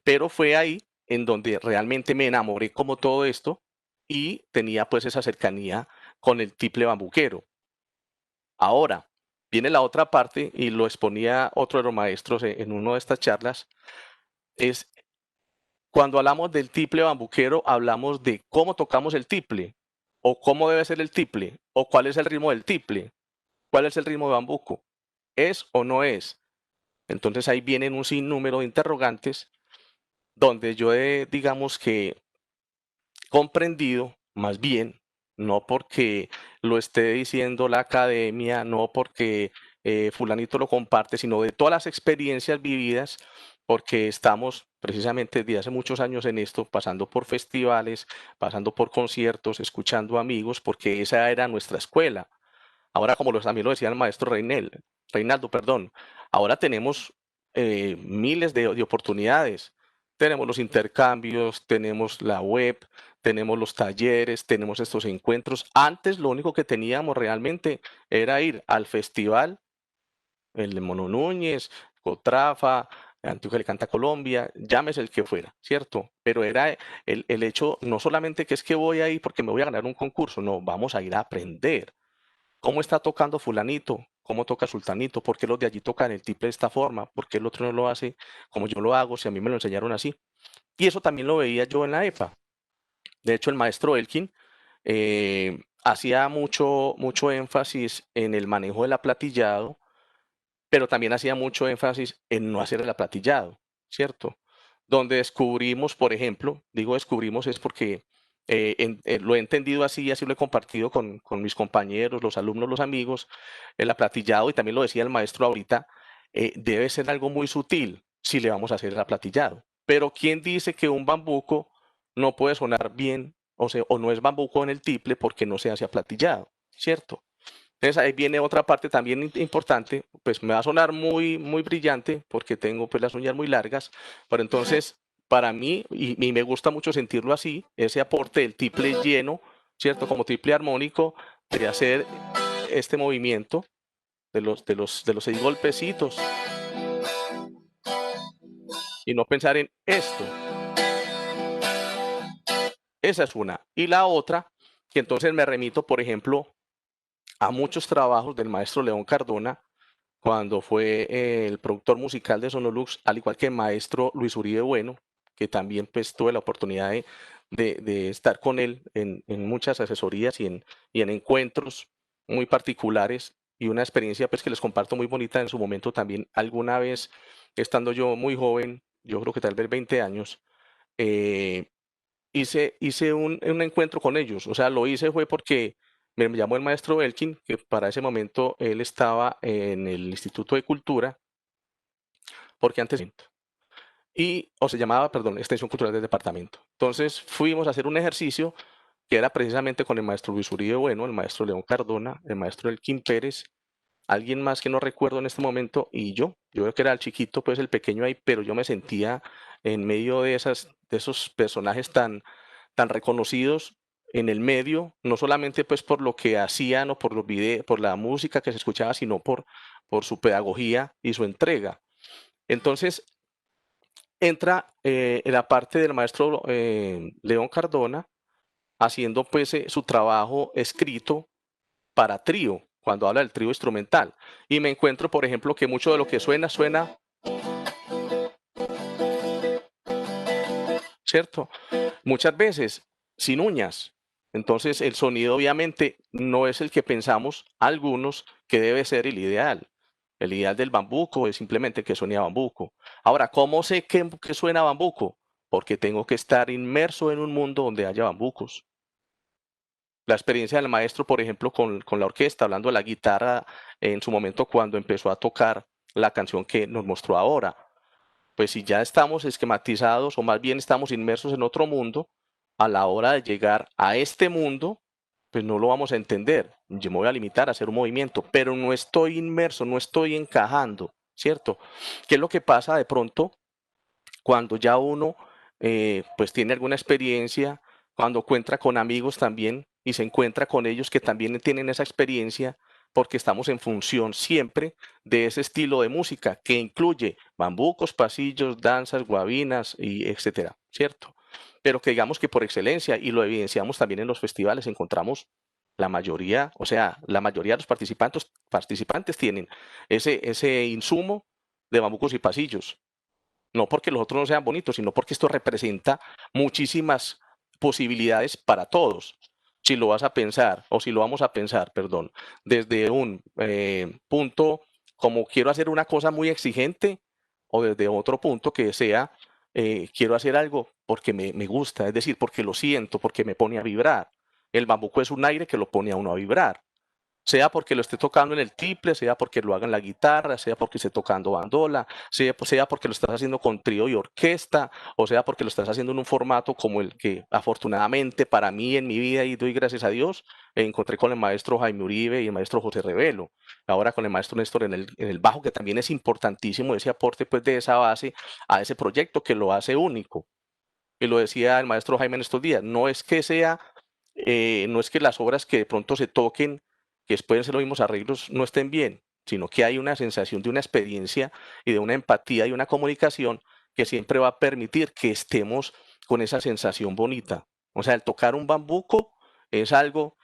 Pero fue ahí en donde realmente me enamoré como todo esto y tenía pues esa cercanía con el tiple bambuquero. Ahora, viene la otra parte y lo exponía otro de los maestros en una de estas charlas, es cuando hablamos del tiple bambuquero, hablamos de cómo tocamos el tiple, o cómo debe ser el tiple, o cuál es el ritmo del tiple, cuál es el ritmo de bambuco, ¿es o no es? Entonces ahí vienen un sinnúmero de interrogantes donde yo he, digamos que, comprendido, más bien, no porque lo esté diciendo la academia, no porque fulanito lo comparte, sino de todas las experiencias vividas, porque estamos precisamente desde hace muchos años en esto, pasando por festivales, pasando por conciertos, escuchando amigos, porque esa era nuestra escuela. Ahora, como también lo decía el maestro Reinaldo, perdón, ahora tenemos miles de oportunidades. Tenemos los intercambios, tenemos la web, tenemos los talleres, tenemos estos encuentros. Antes lo único que teníamos realmente era ir al festival, el de Mono Núñez, Cotrafa, Antioquia le canta Colombia, llámese el que fuera, ¿cierto? Pero era el hecho, no solamente que es que voy a ir porque me voy a ganar un concurso, no, vamos a ir a aprender. ¿Cómo está tocando fulanito? ¿Cómo toca sultanito? ¿Por qué los de allí tocan el tiple de esta forma? ¿Por qué el otro no lo hace como yo lo hago si a mí me lo enseñaron así? Y eso también lo veía yo en la EPA. De hecho, el maestro Elkin hacía mucho énfasis en el manejo del aplatillado, pero también hacía mucho énfasis en no hacer el aplatillado, ¿cierto? Donde descubrimos, por ejemplo, digo descubrimos es porque lo he entendido así y así lo he compartido con mis compañeros, los alumnos, los amigos, el aplatillado, y también lo decía el maestro ahorita, debe ser algo muy sutil si le vamos a hacer el aplatillado. Pero ¿quién dice que un bambuco no puede sonar bien, o sea, o no es bambuco en el tiple porque no se hace aplatillado, ¿cierto? Entonces ahí viene otra parte también importante, pues me va a sonar muy brillante porque tengo pues las uñas muy largas, pero entonces para mí, y me gusta mucho sentirlo así, ese aporte del tiple lleno, ¿cierto? Como tiple armónico, de hacer este movimiento de los 6 golpecitos y no pensar en esto. Esa es una. Y la otra, que entonces me remito, por ejemplo, a muchos trabajos del maestro León Cardona, cuando fue el productor musical de Sonolux, al igual que el maestro Luis Uribe Bueno, que también pues tuve la oportunidad de estar con él en muchas asesorías y en encuentros muy particulares, y una experiencia pues que les comparto muy bonita en su momento también. Alguna vez, estando yo muy joven, yo creo que tal vez 20 años, eh, hice un encuentro con ellos. O sea, lo hice fue porque me llamó el maestro Belkin, que para ese momento él estaba en el Instituto de Cultura, porque antes, o se llamaba, perdón, Extensión Cultural del Departamento. Entonces fuimos a hacer un ejercicio que era precisamente con el maestro Luis Uribe Bueno, el maestro León Cardona, el maestro Elkin Pérez, alguien más que no recuerdo en este momento, y yo creo que era el chiquito, pues el pequeño ahí, pero yo me sentía en medio de esos personajes tan reconocidos en el medio, no solamente pues por lo que hacían o por los videos, por la música que se escuchaba, sino por su pedagogía y su entrega. Entonces entra la parte del maestro León Cardona haciendo pues su trabajo escrito para trío, cuando habla del trío instrumental. Y me encuentro, por ejemplo, que mucho de lo que suena, ¿cierto? Muchas veces sin uñas. Entonces el sonido obviamente no es el que pensamos algunos que debe ser el ideal. El ideal del bambuco es simplemente que suene a bambuco. Ahora, ¿cómo sé que suena a bambuco? Porque tengo que estar inmerso en un mundo donde haya bambucos. La experiencia del maestro, por ejemplo, con la orquesta, hablando de la guitarra en su momento cuando empezó a tocar la canción que nos mostró ahora. Pues si ya estamos esquematizados o más bien estamos inmersos en otro mundo, a la hora de llegar a este mundo, pues no lo vamos a entender. Yo me voy a limitar a hacer un movimiento, pero no estoy inmerso, no estoy encajando, ¿cierto? ¿Qué es lo que pasa de pronto cuando ya uno pues tiene alguna experiencia, cuando encuentra con amigos también y se encuentra con ellos que también tienen esa experiencia, porque estamos en función siempre de ese estilo de música que incluye bambucos, pasillos, danzas, guabinas y etcétera, ¿cierto? Pero que digamos que por excelencia, y lo evidenciamos también en los festivales, encontramos la mayoría, o sea, la mayoría de los participantes tienen ese insumo de bambucos y pasillos, no porque los otros no sean bonitos, sino porque esto representa muchísimas posibilidades para todos. si lo vas a pensar, o si lo vamos a pensar, perdón, desde un punto como quiero hacer una cosa muy exigente, o desde otro punto que sea, quiero hacer algo porque me gusta, es decir, porque lo siento, porque me pone a vibrar. El bambuco es un aire que lo pone a uno a vibrar, sea porque lo esté tocando en el tiple, sea porque lo haga en la guitarra, sea porque esté tocando bandola, sea porque lo estás haciendo con trío y orquesta, o sea porque lo estás haciendo en un formato como el que afortunadamente para mí en mi vida, y doy gracias a Dios, encontré con el maestro Jaime Uribe y el maestro José Revelo, ahora con el maestro Néstor en el bajo, que también es importantísimo ese aporte pues de esa base a ese proyecto que lo hace único. Y lo decía el maestro Jaime en estos días, no es que sea, no es que las obras que de pronto se toquen, que pueden ser los mismos arreglos, no estén bien, sino que hay una sensación de una experiencia y de una empatía y una comunicación que siempre va a permitir que estemos con esa sensación bonita. O sea, el tocar un bambuco es algo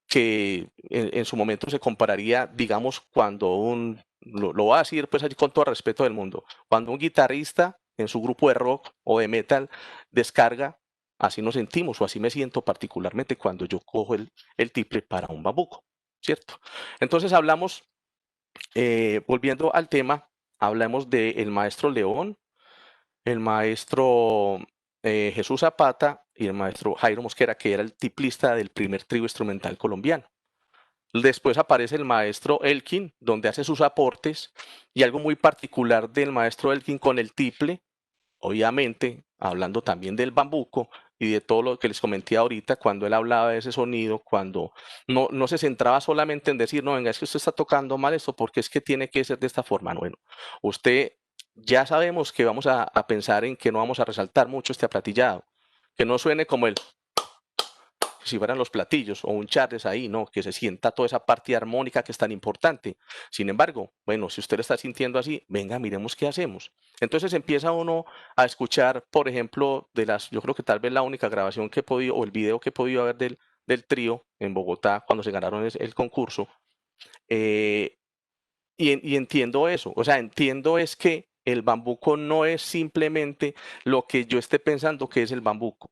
que en su momento se compararía, digamos, cuando lo voy a decir pues así con todo el respeto del mundo, cuando un guitarrista en su grupo de rock o de metal descarga, así nos sentimos o así me siento particularmente cuando yo cojo el tiple para un bambuco, ¿cierto? Entonces hablamos, volviendo al tema, hablamos del maestro León, el maestro Jesús Zapata y el maestro Jairo Mosquera, que era el tiplista del primer trío instrumental colombiano. Después aparece el maestro Elkin, donde hace sus aportes, y algo muy particular del maestro Elkin con el tiple, obviamente, hablando también del bambuco y de todo lo que les comenté ahorita, cuando él hablaba de ese sonido, cuando no se centraba solamente en decir, no, venga, es que usted está tocando mal esto, porque es que tiene que ser de esta forma. Bueno, usted ya sabemos que vamos a pensar en que no vamos a resaltar mucho este aplatillado, que no suene como el si fueran los platillos o un charles ahí, ¿no? Que se sienta toda esa parte armónica que es tan importante. Sin embargo, bueno, si usted lo está sintiendo así, venga, miremos qué hacemos. Entonces empieza uno a escuchar, por ejemplo, yo creo que tal vez la única grabación que he podido, o el video que he podido ver del trío en Bogotá cuando se ganaron el concurso, eh, y entiendo eso, o sea, entiendo es que el bambuco no es simplemente lo que yo esté pensando que es el bambuco,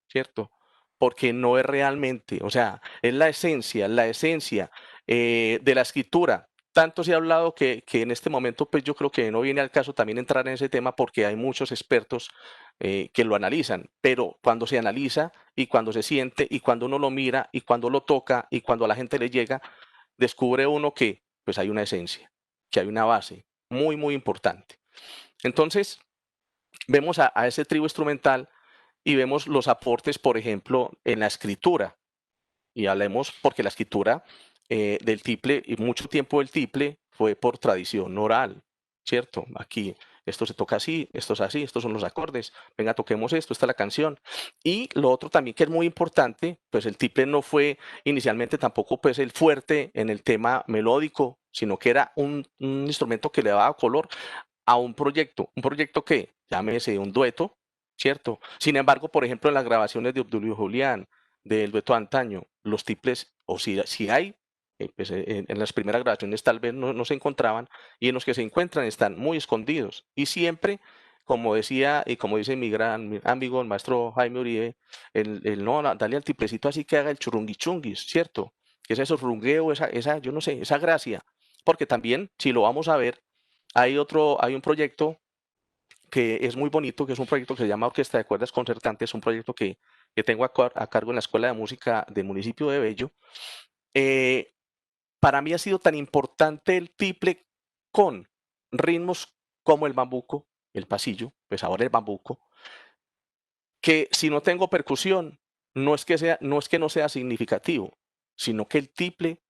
¿cierto? Porque no es realmente, o sea, es la esencia de la escritura. Tanto se ha hablado que en este momento, pues yo creo que no viene al caso también entrar en ese tema porque hay muchos expertos que lo analizan, pero cuando se analiza y cuando se siente y cuando uno lo mira y cuando lo toca y cuando a la gente le llega, descubre uno que pues hay una esencia, que hay una base muy, muy importante. Entonces, vemos a ese trío instrumental y vemos los aportes, por ejemplo, en la escritura. Y hablemos porque la escritura del tiple, y mucho tiempo el tiple fue por tradición oral, ¿cierto? Aquí esto se toca así, esto es así, estos son los acordes, venga, toquemos esto, esta es la canción. Y lo otro también que es muy importante, pues el tiple no fue inicialmente tampoco pues el fuerte en el tema melódico, sino que era un instrumento que le daba color a un proyecto que, llámese un dueto, ¿cierto? Sin embargo, por ejemplo, en las grabaciones de Obdulio Julián, del dueto de antaño, los tiples, o si hay, pues, en las primeras grabaciones tal vez no se encontraban, y en los que se encuentran están muy escondidos. Y siempre, como decía y como dice mi gran amigo, el maestro Jaime Uribe, no, dale al tiplecito así que haga el churunguichunguis, ¿cierto? Que es eso, rungueo, yo no sé, esa gracia. Porque también, si lo vamos a ver, hay un proyecto que es muy bonito, que es un proyecto que se llama Orquesta de Cuerdas Concertantes, un proyecto que tengo a cargo en la Escuela de Música del municipio de Bello. Eh, para mí ha sido tan importante el tiple con ritmos como el bambuco, el pasillo, pues ahora el bambuco, que si no tengo percusión, no es que no sea significativo, sino que el tiple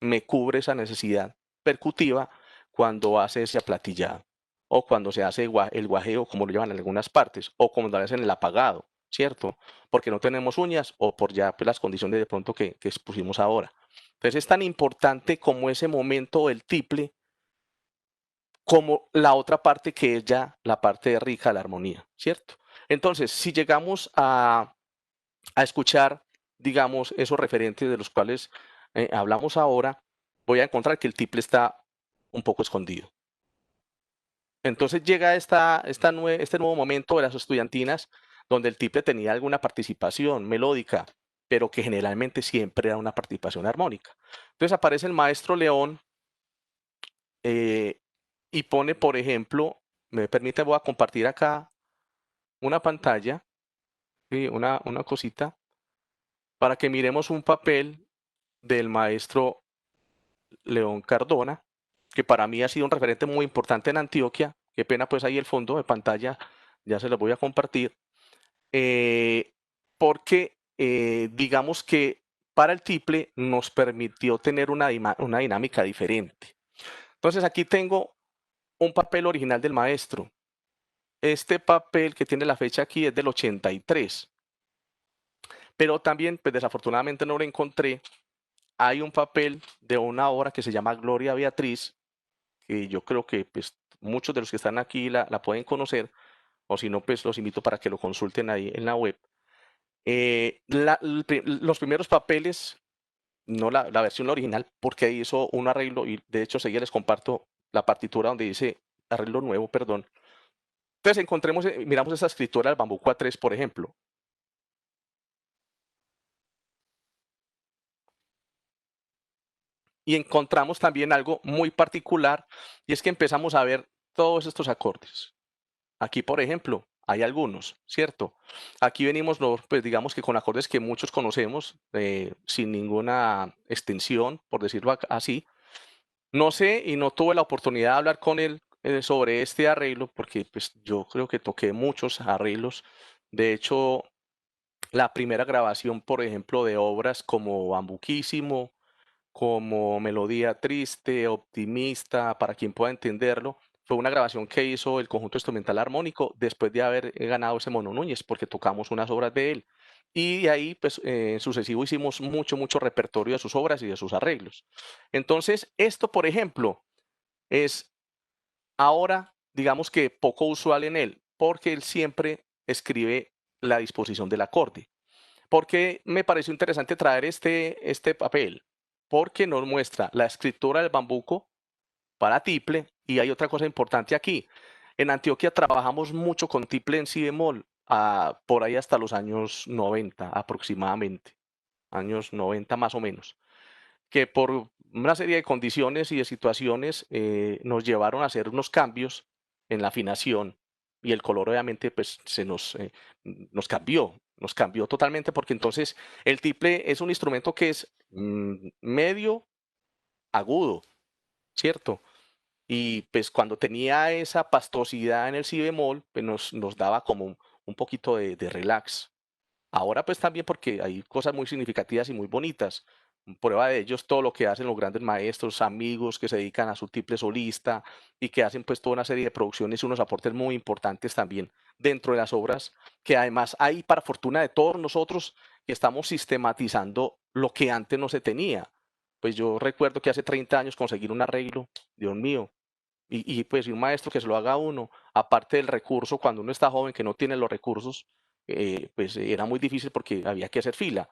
me cubre esa necesidad percutiva cuando hace ese aplatillado o cuando se hace el guajeo, como lo llaman en algunas partes, o cuando hacen el apagado, ¿cierto? Porque no tenemos uñas o por ya pues, las condiciones de pronto que expusimos ahora. Entonces es tan importante como ese momento del tiple, como la otra parte que es ya la parte de rica, la armonía, ¿cierto? Entonces, si llegamos a escuchar, digamos, esos referentes de los cuales hablamos ahora, voy a encontrar que el tiple está un poco escondido. Entonces llega este nuevo momento de las estudiantinas donde el tiple tenía alguna participación melódica, pero que generalmente siempre era una participación armónica. Entonces aparece el maestro León y pone, por ejemplo, me permite, voy a compartir acá una pantalla, ¿sí? una cosita, para que miremos un papel del maestro León Cardona, que para mí ha sido un referente muy importante en Antioquia. Qué pena, pues ahí el fondo de pantalla, ya se los voy a compartir, porque digamos que para el tiple nos permitió tener una dinámica diferente. Entonces aquí tengo un papel original del maestro. Este papel que tiene la fecha aquí es del 83, pero también, pues desafortunadamente no lo encontré. Hay un papel de una obra que se llama Gloria Beatriz, que yo creo que pues, muchos de los que están aquí la pueden conocer, o si no, pues los invito para que lo consulten ahí en la web. Los primeros papeles, no la versión original, porque hizo un arreglo, y de hecho seguía les comparto la partitura donde dice arreglo nuevo, perdón. Entonces encontremos, miramos esa escritura del Bambuco A3, por ejemplo. Y encontramos también algo muy particular, y es que empezamos a ver todos estos acordes. Aquí, por ejemplo, hay algunos, ¿cierto? Aquí venimos, pues digamos que con acordes que muchos conocemos, sin ninguna extensión, por decirlo así. No sé y no tuve la oportunidad de hablar con él sobre este arreglo, porque pues, yo creo que toqué muchos arreglos. De hecho, la primera grabación, por ejemplo, de obras como Bambuquísimo, como Melodía Triste, Optimista, para quien pueda entenderlo, fue una grabación que hizo el conjunto instrumental armónico después de haber ganado ese Mono Núñez, porque tocamos unas obras de él. Y de ahí, pues, en sucesivo hicimos mucho repertorio de sus obras y de sus arreglos. Entonces, esto, por ejemplo, es ahora, digamos que poco usual en él, porque él siempre escribe la disposición del acorde. ¿Por qué me pareció interesante traer este papel? Porque nos muestra la escritura del bambuco para tiple, y hay otra cosa importante aquí. En Antioquia trabajamos mucho con tiple en si bemol, por ahí hasta los años 90 aproximadamente, años 90 más o menos, que por una serie de condiciones y de situaciones nos llevaron a hacer unos cambios en la afinación, y el color obviamente pues nos cambió totalmente, porque entonces el tiple es un instrumento que es medio agudo, ¿cierto? Y pues cuando tenía esa pastosidad en el si bemol, pues nos daba como un poquito de relax. Ahora pues también porque hay cosas muy significativas y muy bonitas. Prueba de ello es todo lo que hacen los grandes maestros, amigos que se dedican a su tiple solista y que hacen pues toda una serie de producciones y unos aportes muy importantes también dentro de las obras, que además hay para fortuna de todos nosotros que estamos sistematizando lo que antes no se tenía. Pues yo recuerdo que hace 30 años conseguir un arreglo, Dios mío, y pues y un maestro que se lo haga a uno, aparte del recurso, cuando uno está joven que no tiene los recursos, pues era muy difícil porque había que hacer fila.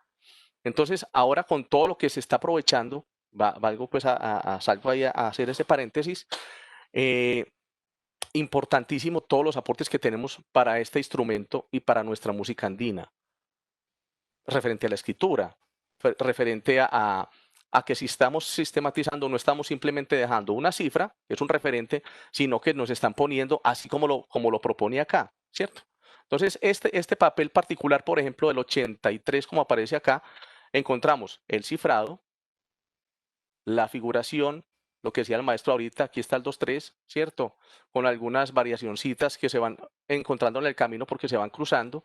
Entonces, ahora con todo lo que se está aprovechando, valgo pues salgo ahí a hacer ese paréntesis, importantísimo todos los aportes que tenemos para este instrumento y para nuestra música andina, referente a la escritura, referente a que si estamos sistematizando, no estamos simplemente dejando una cifra, que es un referente, sino que nos están poniendo así como lo propone acá, ¿cierto? Entonces, este papel particular, por ejemplo, del 83, como aparece acá, encontramos el cifrado, la figuración, lo que decía el maestro ahorita, aquí está el 2-3, ¿cierto? Con algunas variacioncitas que se van encontrando en el camino porque se van cruzando,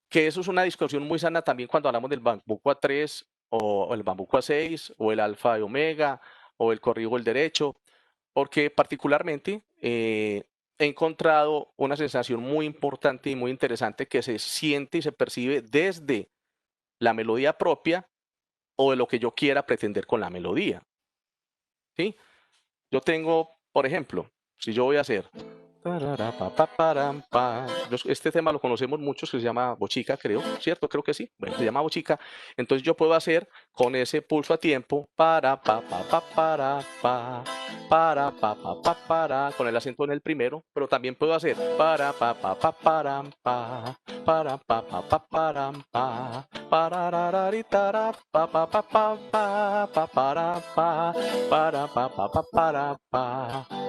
que eso es una discusión muy sana también cuando hablamos del bambuco A3 o el bambuco A6 o el alfa y omega o el corrido del derecho, porque particularmente he encontrado una sensación muy importante y muy interesante que se siente y se percibe desde la melodía propia o de lo que yo quiera pretender con la melodía, ¿sí? Yo tengo, por ejemplo, si yo voy a hacer este tema lo conocemos muchos, que se llama bochica, creo, ¿cierto? Creo que sí. Bueno, se llama bochica. Entonces yo puedo hacer con ese pulso a tiempo para pa pa pa para pa para, con el acento en el primero, pero también puedo hacer para, para, pararararitara,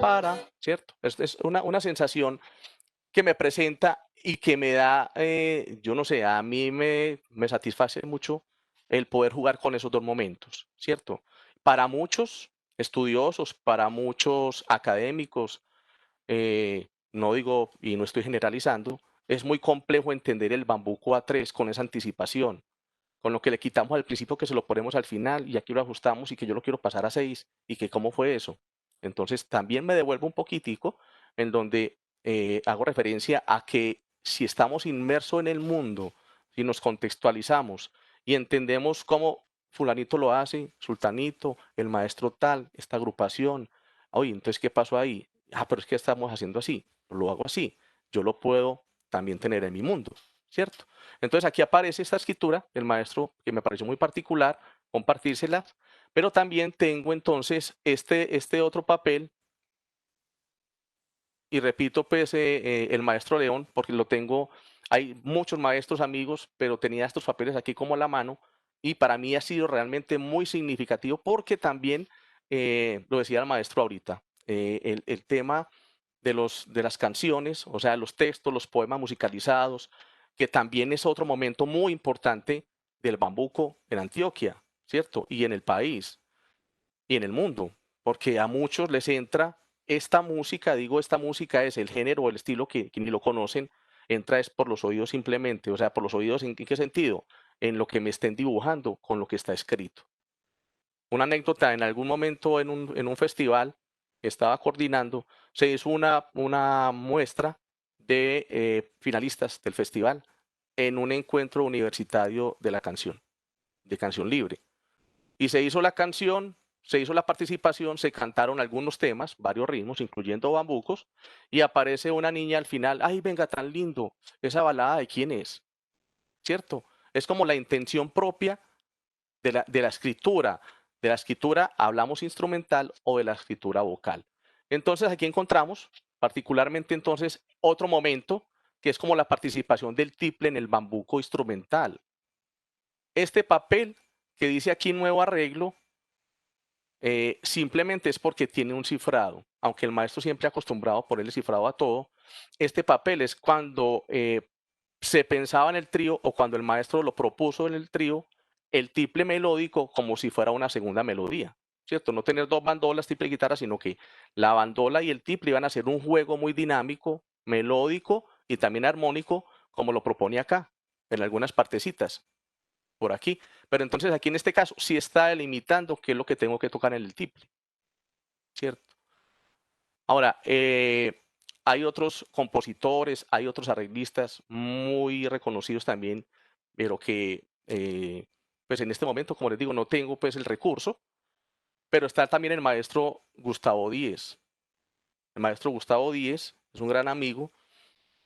para, ¿cierto? Es una sensación que me presenta y que me da, yo no sé, a mí me satisface mucho el poder jugar con esos dos momentos, ¿cierto? Para muchos estudiosos, para muchos académicos, no digo y no estoy generalizando, es muy complejo entender el bambuco A3 con esa anticipación, con lo que le quitamos al principio que se lo ponemos al final y aquí lo ajustamos y que yo lo quiero pasar a 6 y que cómo fue eso. Entonces también me devuelvo un poquitico en donde hago referencia a que si estamos inmersos en el mundo, si nos contextualizamos y entendemos cómo fulanito lo hace, sultanito, el maestro tal, esta agrupación, oye, entonces, ¿qué pasó ahí? Ah, pero es que estamos haciendo así, lo hago así, yo lo puedo también tener en mi mundo, ¿cierto? Entonces aquí aparece esta escritura del maestro que me pareció muy particular, compartírsela, pero también tengo entonces este otro papel y repito pues el maestro León, porque lo tengo, hay muchos maestros amigos, pero tenía estos papeles aquí como a la mano y para mí ha sido realmente muy significativo porque también, lo decía el maestro ahorita, el tema de las canciones, o sea, los textos, los poemas musicalizados, que también es otro momento muy importante del bambuco en Antioquia, ¿cierto? Y en el país y en el mundo, porque a muchos les entra esta música, digo, esta música es el género o el estilo que ni lo conocen, entra es por los oídos simplemente, o sea, por los oídos, ¿en qué sentido? En lo que me estén dibujando con lo que está escrito. Una anécdota, en algún momento en un festival que estaba coordinando, se hizo una muestra de finalistas del festival en un encuentro universitario de la canción, de canción libre. Y se hizo la canción, se hizo la participación, se cantaron algunos temas, varios ritmos, incluyendo bambucos, y aparece una niña al final, ay, venga, tan lindo, esa balada de quién es, ¿cierto? Es como la intención propia de la escritura hablamos instrumental o de la escritura vocal. Entonces aquí encontramos particularmente entonces otro momento que es como la participación del tiple en el bambuco instrumental. Este papel que dice aquí nuevo arreglo simplemente es porque tiene un cifrado, aunque el maestro siempre ha acostumbrado a ponerle cifrado a todo. Este papel es cuando se pensaba en el trío o cuando el maestro lo propuso en el trío, el tiple melódico como si fuera una segunda melodía, ¿cierto? No tener dos bandolas, tiple y guitarra, sino que la bandola y el tiple iban a hacer un juego muy dinámico, melódico y también armónico, como lo propone acá, en algunas partecitas, por aquí. Pero entonces aquí en este caso sí está delimitando qué es lo que tengo que tocar en el tiple, ¿cierto? Ahora, hay otros compositores, hay otros arreglistas muy reconocidos también, pero que pues en este momento, como les digo, no tengo pues el recurso, pero está también el maestro Gustavo Díez. El maestro Gustavo Díez es un gran amigo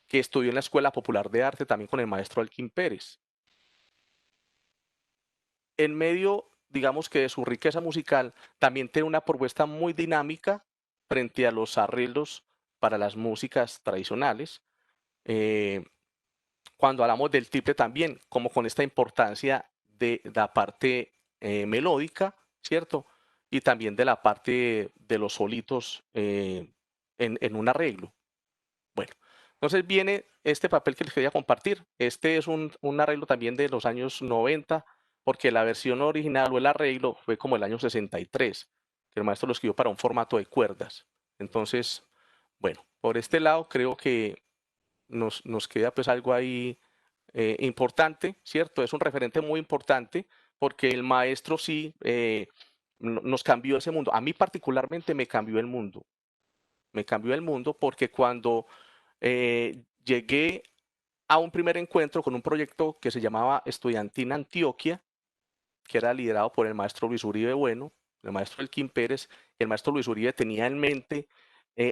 que estudió en la Escuela Popular de Arte también con el maestro Alquín Pérez. En medio, digamos que de su riqueza musical, también tiene una propuesta muy dinámica frente a los arreglos para las músicas tradicionales. Cuando hablamos del tiple también, como con esta importancia de la parte melódica, ¿cierto? Y también de la parte de los solitos en un arreglo. Bueno, entonces viene este papel que les quería compartir. Este es un arreglo también de los años 90, porque la versión original o el arreglo fue como el año 63, que el maestro lo escribió para un formato de cuerdas. Entonces, bueno, por este lado creo que nos queda pues algo ahí importante, ¿cierto? Es un referente muy importante porque el maestro sí nos cambió ese mundo. A mí particularmente me cambió el mundo. Me cambió el mundo porque cuando llegué a un primer encuentro con un proyecto que se llamaba Estudiantina Antioquia, que era liderado por el maestro Luis Uribe Bueno, el maestro Elkin Pérez. El maestro Luis Uribe tenía en mente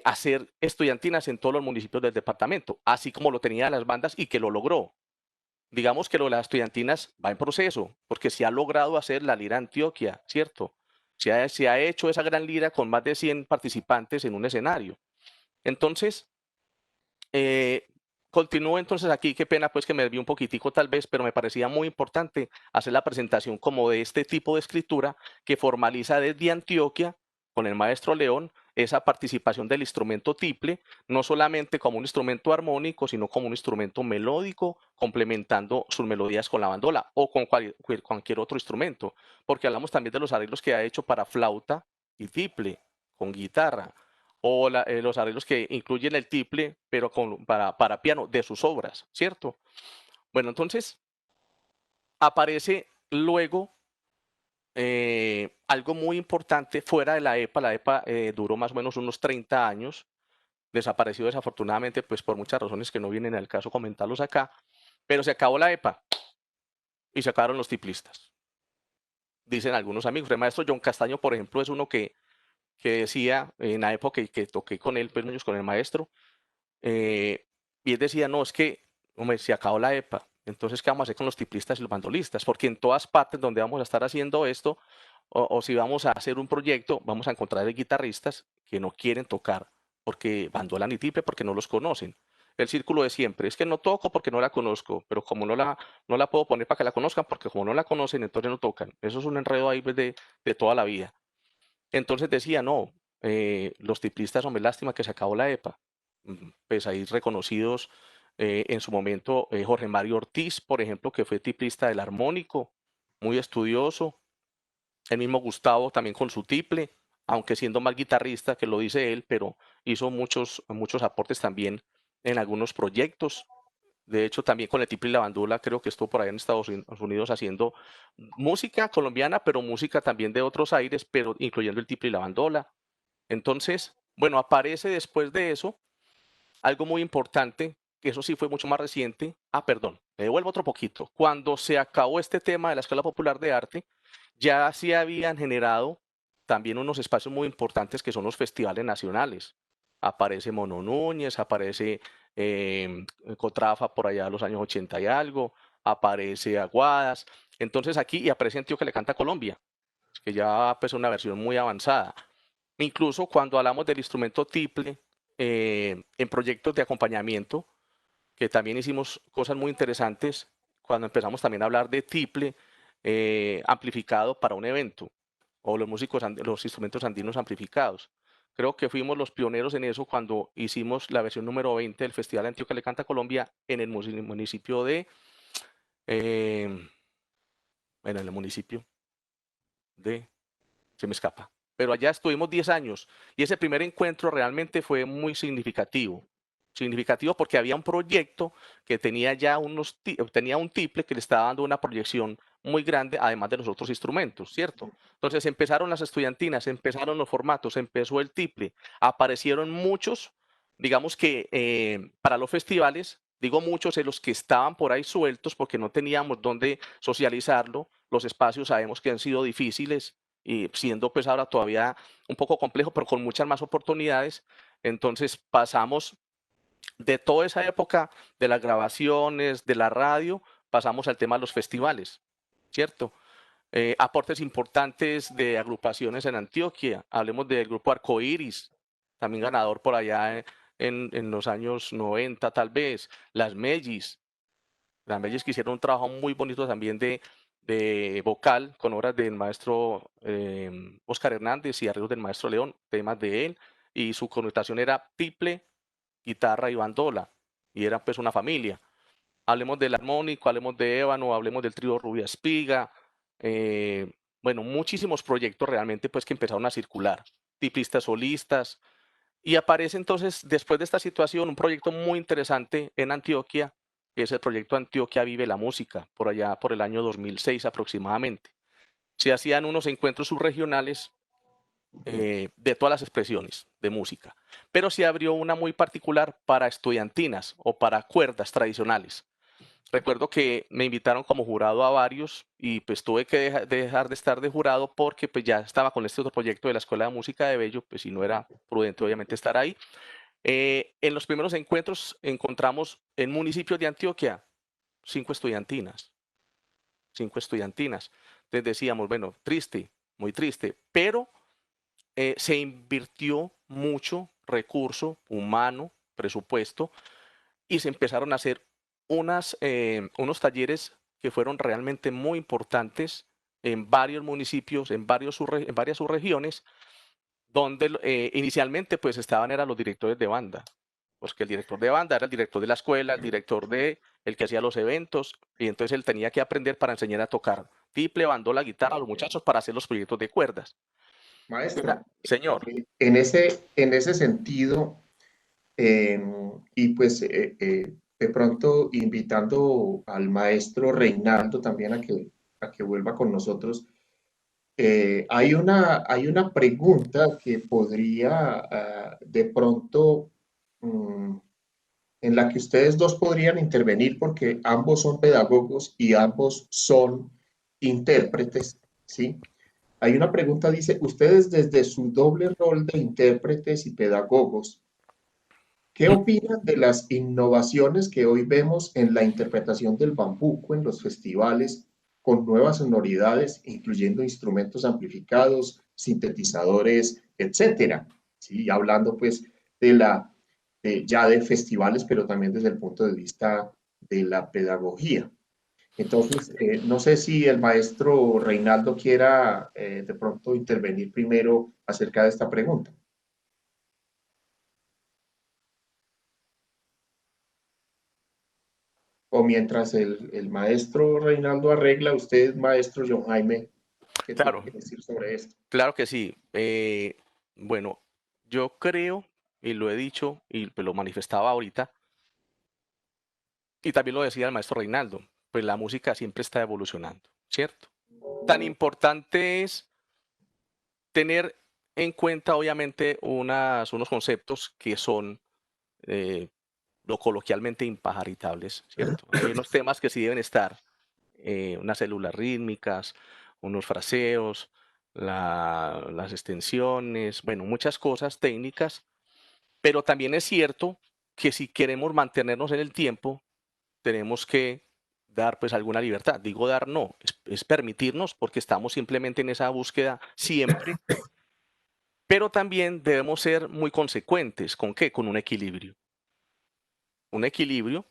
hacer estudiantinas en todos los municipios del departamento, así como lo tenía las bandas y que lo logró. Digamos que lo de las estudiantinas va en proceso, porque se ha logrado hacer la Lira Antioquia, ¿cierto? Se ha hecho esa gran lira con más de 100 participantes en un escenario. Entonces, continúo entonces aquí, qué pena pues que me desvié un poquitico tal vez, pero me parecía muy importante hacer la presentación como de este tipo de escritura que formaliza desde Antioquia con el maestro León esa participación del instrumento tiple, no solamente como un instrumento armónico, sino como un instrumento melódico, complementando sus melodías con la bandola o con cualquier otro instrumento, porque hablamos también de los arreglos que ha hecho para flauta y tiple, con guitarra, o los arreglos que incluyen el tiple, pero para piano de sus obras, ¿cierto? Bueno, entonces aparece luego algo muy importante fuera de la EPA. La EPA duró más o menos unos 30 años, desapareció desafortunadamente, pues por muchas razones que no vienen al caso comentarlos acá, pero se acabó la EPA y se acabaron los tiplistas. Dicen algunos amigos. El maestro John Castaño, por ejemplo, es uno que decía en la época que toqué con él, pues con el maestro, y él decía, no, es que, hombre, se acabó la EPA, entonces, ¿qué vamos a hacer con los tiplistas y los bandolistas? Porque en todas partes donde vamos a estar haciendo esto, o si vamos a hacer un proyecto, vamos a encontrar guitarristas que no quieren tocar, porque bandola ni tiple, porque no los conocen. El círculo de siempre, es que no toco porque no la conozco, pero como no la puedo poner para que la conozcan, porque como no la conocen, entonces no tocan. Eso es un enredo ahí pues, de toda la vida. Entonces decía, no, los tiplistas, hombre, lástima que se acabó la EPA. Pues ahí reconocidos en su momento Jorge Mario Ortiz, por ejemplo, que fue tiplista del armónico, muy estudioso. El mismo Gustavo también con su tiple, aunque siendo más guitarrista, que lo dice él, pero hizo muchos aportes también en algunos proyectos. De hecho, también con el tiple y la bandola, creo que estuvo por allá en Estados Unidos haciendo música colombiana, pero música también de otros aires, pero incluyendo el tiple y la bandola. Entonces, bueno, aparece después de eso algo muy importante, que eso sí fue mucho más reciente. Perdón, me devuelvo otro poquito. Cuando se acabó este tema de la Escuela Popular de Arte, ya se habían generado también unos espacios muy importantes que son los festivales nacionales. Aparece Mono Núñez, aparece Cotrafa por allá a los años 80 y algo, aparece Aguadas. Entonces aquí, y aparece Antioquia le canta Colombia, que ya pues una versión muy avanzada. Incluso cuando hablamos del instrumento tiple en proyectos de acompañamiento, que también hicimos cosas muy interesantes cuando empezamos también a hablar de tiple amplificado para un evento, o los los instrumentos andinos amplificados. Creo que fuimos los pioneros en eso cuando hicimos la versión número 20 del Festival Antioquia le canta Colombia en el municipio de, bueno, en el municipio de, se me escapa, pero allá estuvimos 10 años y ese primer encuentro realmente fue muy significativo. Significativo porque había un proyecto que tenía ya tenía un tiple que le estaba dando una proyección muy grande, además de los otros instrumentos, ¿cierto? Entonces empezaron las estudiantinas, empezaron los formatos, empezó el tiple, aparecieron muchos, digamos que para los festivales, digo muchos de los que estaban por ahí sueltos porque no teníamos dónde socializarlo, los espacios sabemos que han sido difíciles y siendo pues ahora todavía un poco complejo, pero con muchas más oportunidades. Entonces pasamos de toda esa época de las grabaciones, de la radio, pasamos al tema de los festivales, ¿cierto? Aportes importantes de agrupaciones en Antioquia. Hablemos del grupo Arcoiris, también ganador por allá en los años 90 tal vez. Las Mellis que hicieron un trabajo muy bonito también de vocal con obras del maestro Oscar Hernández y arreglos del maestro León, temas de él, y su connotación era tiple, guitarra y bandola, y era pues una familia. Hablemos del armónico, hablemos de ébano, hablemos del trío Rubia Espiga, bueno, muchísimos proyectos realmente pues que empezaron a circular, tiplistas solistas, y aparece entonces después de esta situación un proyecto muy interesante en Antioquia, que es el proyecto Antioquia Vive la Música, por allá por el año 2006 aproximadamente. Se hacían unos encuentros subregionales de todas las expresiones de música, pero se abrió una muy particular para estudiantinas o para cuerdas tradicionales. Recuerdo que me invitaron como jurado a varios y pues tuve que dejar de estar de jurado porque pues ya estaba con este otro proyecto de la Escuela de Música de Bello, pues si no era prudente obviamente estar ahí. En los primeros encuentros encontramos en municipios de Antioquia 5 estudiantinas. 5 estudiantinas. Entonces decíamos, bueno, triste, muy triste, pero se invirtió mucho recurso humano, presupuesto, y se empezaron a hacer unos talleres que fueron realmente muy importantes en varios municipios, en varias subregiones, donde inicialmente pues eran los directores de banda, porque el director de banda era el director de la escuela, el que hacía los eventos, y entonces él tenía que aprender para enseñar a tocar tiple, bandola, guitarra a los muchachos para hacer los proyectos de cuerdas. Maestro, Señor. En ese sentido, y pues de pronto invitando al maestro Reinaldo también a que vuelva con nosotros, hay una pregunta que podría de pronto en la que ustedes dos podrían intervenir porque ambos son pedagogos y ambos son intérpretes, ¿sí? Hay una pregunta, dice, ustedes desde su doble rol de intérpretes y pedagogos, ¿qué opinan de las innovaciones que hoy vemos en la interpretación del bambuco en los festivales con nuevas sonoridades, incluyendo instrumentos amplificados, sintetizadores, etcétera? Sí, hablando pues ya de festivales, pero también desde el punto de vista de la pedagogía. Entonces, no sé si el maestro Reinaldo quiera de pronto intervenir primero acerca de esta pregunta. O mientras el maestro Reinaldo arregla, usted, maestro John Jaime, ¿qué tiene que decir sobre esto? Claro que sí. Bueno, yo creo, y lo he dicho, y lo manifestaba ahorita, y también lo decía el maestro Reinaldo, pues la música siempre está evolucionando, ¿cierto? Tan importante es tener en cuenta, obviamente, unos conceptos que son lo coloquialmente impajaritables, ¿cierto? Hay unos temas que sí deben estar, unas células rítmicas, unos fraseos, las extensiones, bueno, muchas cosas técnicas, pero también es cierto que si queremos mantenernos en el tiempo, tenemos que dar pues alguna libertad. Digo dar no, es permitirnos porque estamos simplemente en esa búsqueda siempre, pero también debemos ser muy consecuentes. ¿Con qué? Con un equilibrio. Un equilibrio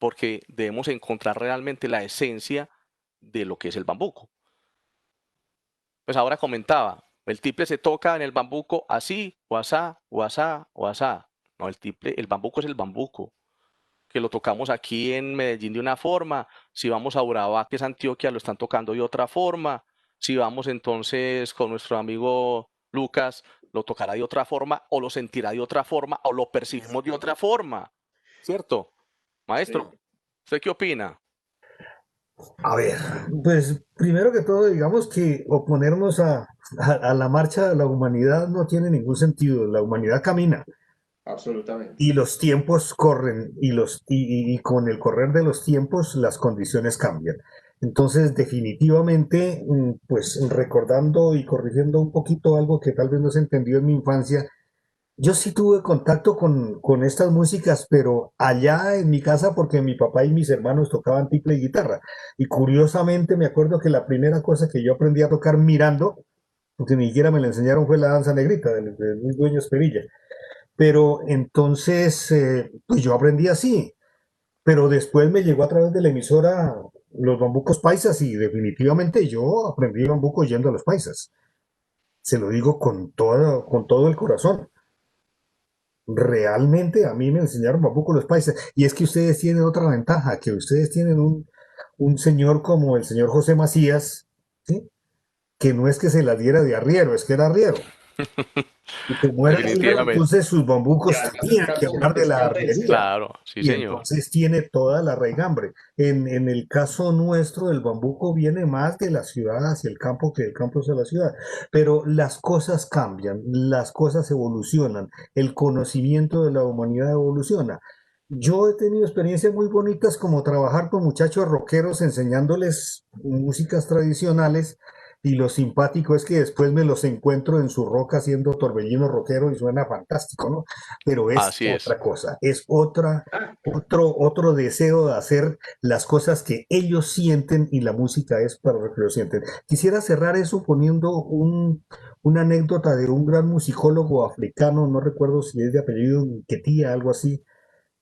porque debemos encontrar realmente la esencia de lo que es el bambuco. Pues ahora comentaba, el tiple se toca en el bambuco así, o asá, o asá, o asá. No, el bambuco es el bambuco, que lo tocamos aquí en Medellín de una forma, si vamos a Urabá, que es Antioquia, lo están tocando de otra forma, si vamos entonces con nuestro amigo Lucas, lo tocará de otra forma, o lo sentirá de otra forma, o lo percibimos de otra forma, ¿cierto? Maestro, Sí. ¿usted qué opina? A ver, pues primero que todo, digamos que oponernos a la marcha de la humanidad no tiene ningún sentido. La humanidad camina Absolutamente. y los tiempos corren y con el correr de los tiempos las condiciones cambian. Entonces, definitivamente, pues recordando y corrigiendo un poquito algo que tal vez no se entendió en mi infancia, yo sí tuve contacto con estas músicas, pero allá en mi casa porque mi papá y mis hermanos tocaban tiple y guitarra. Y curiosamente me acuerdo que la primera cosa que yo aprendí a tocar mirando, porque ni siquiera me la enseñaron, fue la danza negrita de Luis Dueños Perilla. Pero entonces, pues yo aprendí así. Pero después me llegó a través de la emisora los bambucos paisas y definitivamente yo aprendí bambuco yendo a los paisas. Se lo digo con todo el corazón. Realmente a mí me enseñaron bambuco los paisas. Y es que ustedes tienen otra ventaja, que ustedes tienen un señor como el señor José Macías, ¿sí? Que no es que se la diera de arriero, es que era arriero. Y como era arriero, Definitivamente. entonces sus bambucos Ya, además tenían que hablar de es la carresca. arriería. Claro, sí, Y señor. entonces tiene toda la raigambre. En el caso nuestro, el bambuco viene más de la ciudad hacia el campo que del campo hacia la ciudad. Pero las cosas cambian, las cosas evolucionan, el conocimiento de la humanidad evoluciona. Yo he tenido experiencias muy bonitas como trabajar con muchachos rockeros enseñándoles músicas tradicionales Y lo simpático es que después me los encuentro en su roca haciendo torbellino rockero y suena fantástico, ¿no? Pero es Así es. otra cosa, es otro deseo de hacer las cosas que ellos sienten y la música es para lo que lo sienten. Quisiera cerrar eso poniendo una anécdota de un gran musicólogo africano, no recuerdo si es de apellido Nketiah, algo así,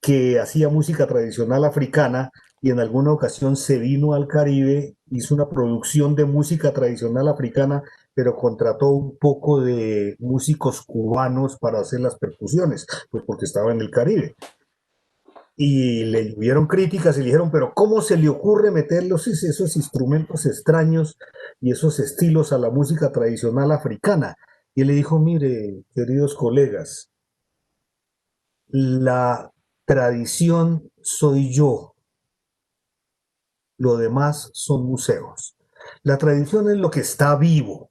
que hacía música tradicional africana y en alguna ocasión se vino al Caribe, hizo una producción de música tradicional africana, pero contrató un poco de músicos cubanos para hacer las percusiones, pues porque estaba en el Caribe. Y le hubieron críticas y le dijeron, pero ¿cómo se le ocurre meterlos esos instrumentos extraños y esos estilos a la música tradicional africana? Y él le dijo, mire, queridos colegas, la tradición soy yo, lo demás son museos. La tradición es lo que está vivo.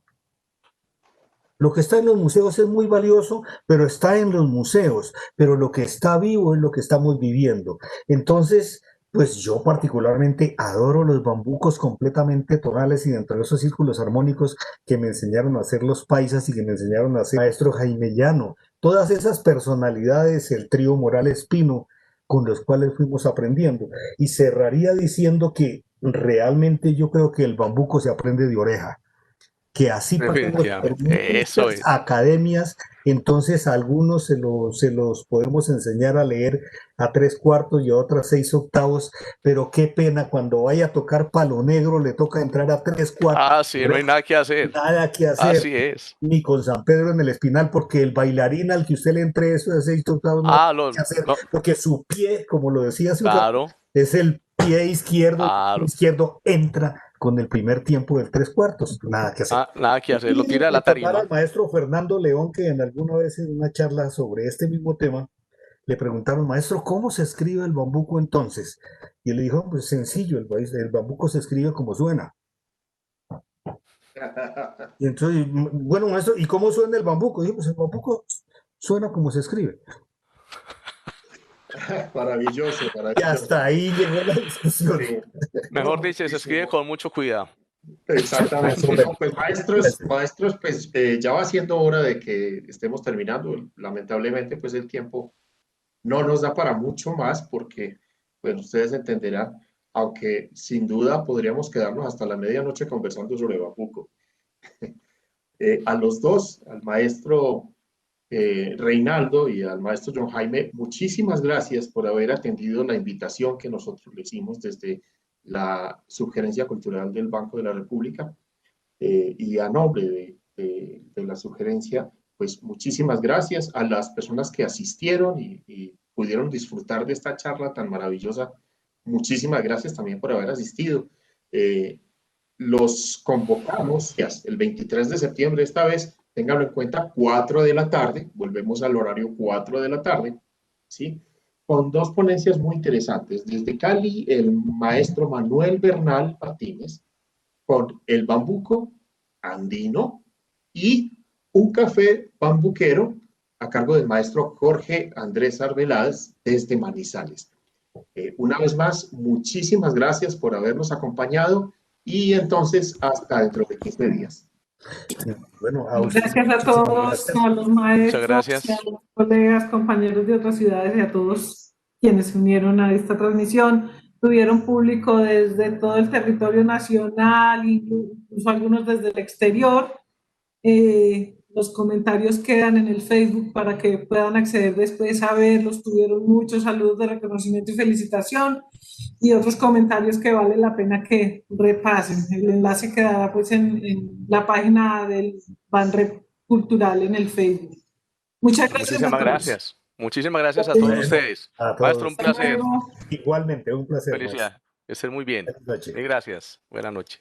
Lo que está en los museos es muy valioso, pero está en los museos. Pero lo que está vivo es lo que estamos viviendo. Entonces, pues yo particularmente adoro los bambucos completamente tonales y dentro de esos círculos armónicos que me enseñaron a hacer los paisas y que me enseñaron a hacer el maestro Jaime Llano. Todas esas personalidades, el trío Morales Pino, con los cuales fuimos aprendiendo. Y cerraría diciendo que realmente yo creo que el bambuco se aprende de oreja, que así pasamos por Definitivamente. Eso muchas es. academias, entonces a algunos se los podemos enseñar a leer a 3/4 y a otras 6/8, pero qué pena cuando vaya a tocar Palo Negro le toca entrar a 3/4. Ah, sí, no hay nada que hacer. Nada que hacer, Así es. ni con San Pedro en el Espinal, porque el bailarín al que usted le entre eso de 6/8 no Ah, tiene que hacer, no, porque su pie, como lo decía hace un rato, claro, es el pie izquierdo, claro. entra con el primer tiempo del 3/4, nada que hacer. Ah, nada que hacer, lo Y tira de la recordar al tarima. maestro Fernando León, que en alguna vez en una charla sobre este mismo tema, le preguntaron, maestro, ¿cómo se escribe el bambuco entonces? Y él le dijo, pues sencillo, el bambuco se escribe como suena. Y entonces, bueno, maestro, ¿y cómo suena el bambuco? Dijo, pues el bambuco suena como se escribe. Maravilloso, Y maravilloso. hasta ahí llegó la discusión. Sí. Mejor No, dicho, se escribe muchísimo. con mucho cuidado. Exactamente. No, pues maestros, pues ya va siendo hora de que estemos terminando. Lamentablemente, pues el tiempo no nos da para mucho más porque, pues ustedes entenderán, aunque sin duda podríamos quedarnos hasta la medianoche conversando sobre Bambuco. A los dos, al maestro Reinaldo y al maestro John Jaime, muchísimas gracias por haber atendido la invitación que nosotros le hicimos desde la Sugerencia Cultural del Banco de la República. Y a nombre de la sugerencia, pues muchísimas gracias a las personas que asistieron y pudieron disfrutar de esta charla tan maravillosa. Muchísimas gracias también por haber asistido. Los convocamos el 23 de septiembre, esta vez, ténganlo en cuenta, 4 de la tarde, volvemos al horario 4 de la tarde, ¿sí? Con dos ponencias muy interesantes. Desde Cali, el maestro Manuel Bernal Martínez, con el bambuco andino y un café bambuquero a cargo del maestro Jorge Andrés Arbeláez desde Manizales. Una vez más, muchísimas gracias por habernos acompañado y entonces hasta dentro de 15 días. Bueno, a ustedes Gracias a todos, gracias. a los Muchas maestros, y a gracias. los colegas, compañeros de otras ciudades y a todos quienes se unieron a esta transmisión. Tuvieron público desde todo el territorio nacional, incluso algunos desde el exterior. Los comentarios quedan en el Facebook para que puedan acceder después a verlos. Tuvieron muchos saludos de reconocimiento y felicitación y otros comentarios que vale la pena que repasen. El enlace quedará pues en la página del Banrep Cultural en el Facebook. Muchas gracias a Muchísimas todos. gracias. Muchísimas gracias a todos Bueno, ustedes. a todos. Maestro, un Hasta placer. luego. Igualmente, un placer. Felicidades. Que estén muy bien. Buenas noches. Y gracias. Buenas noches.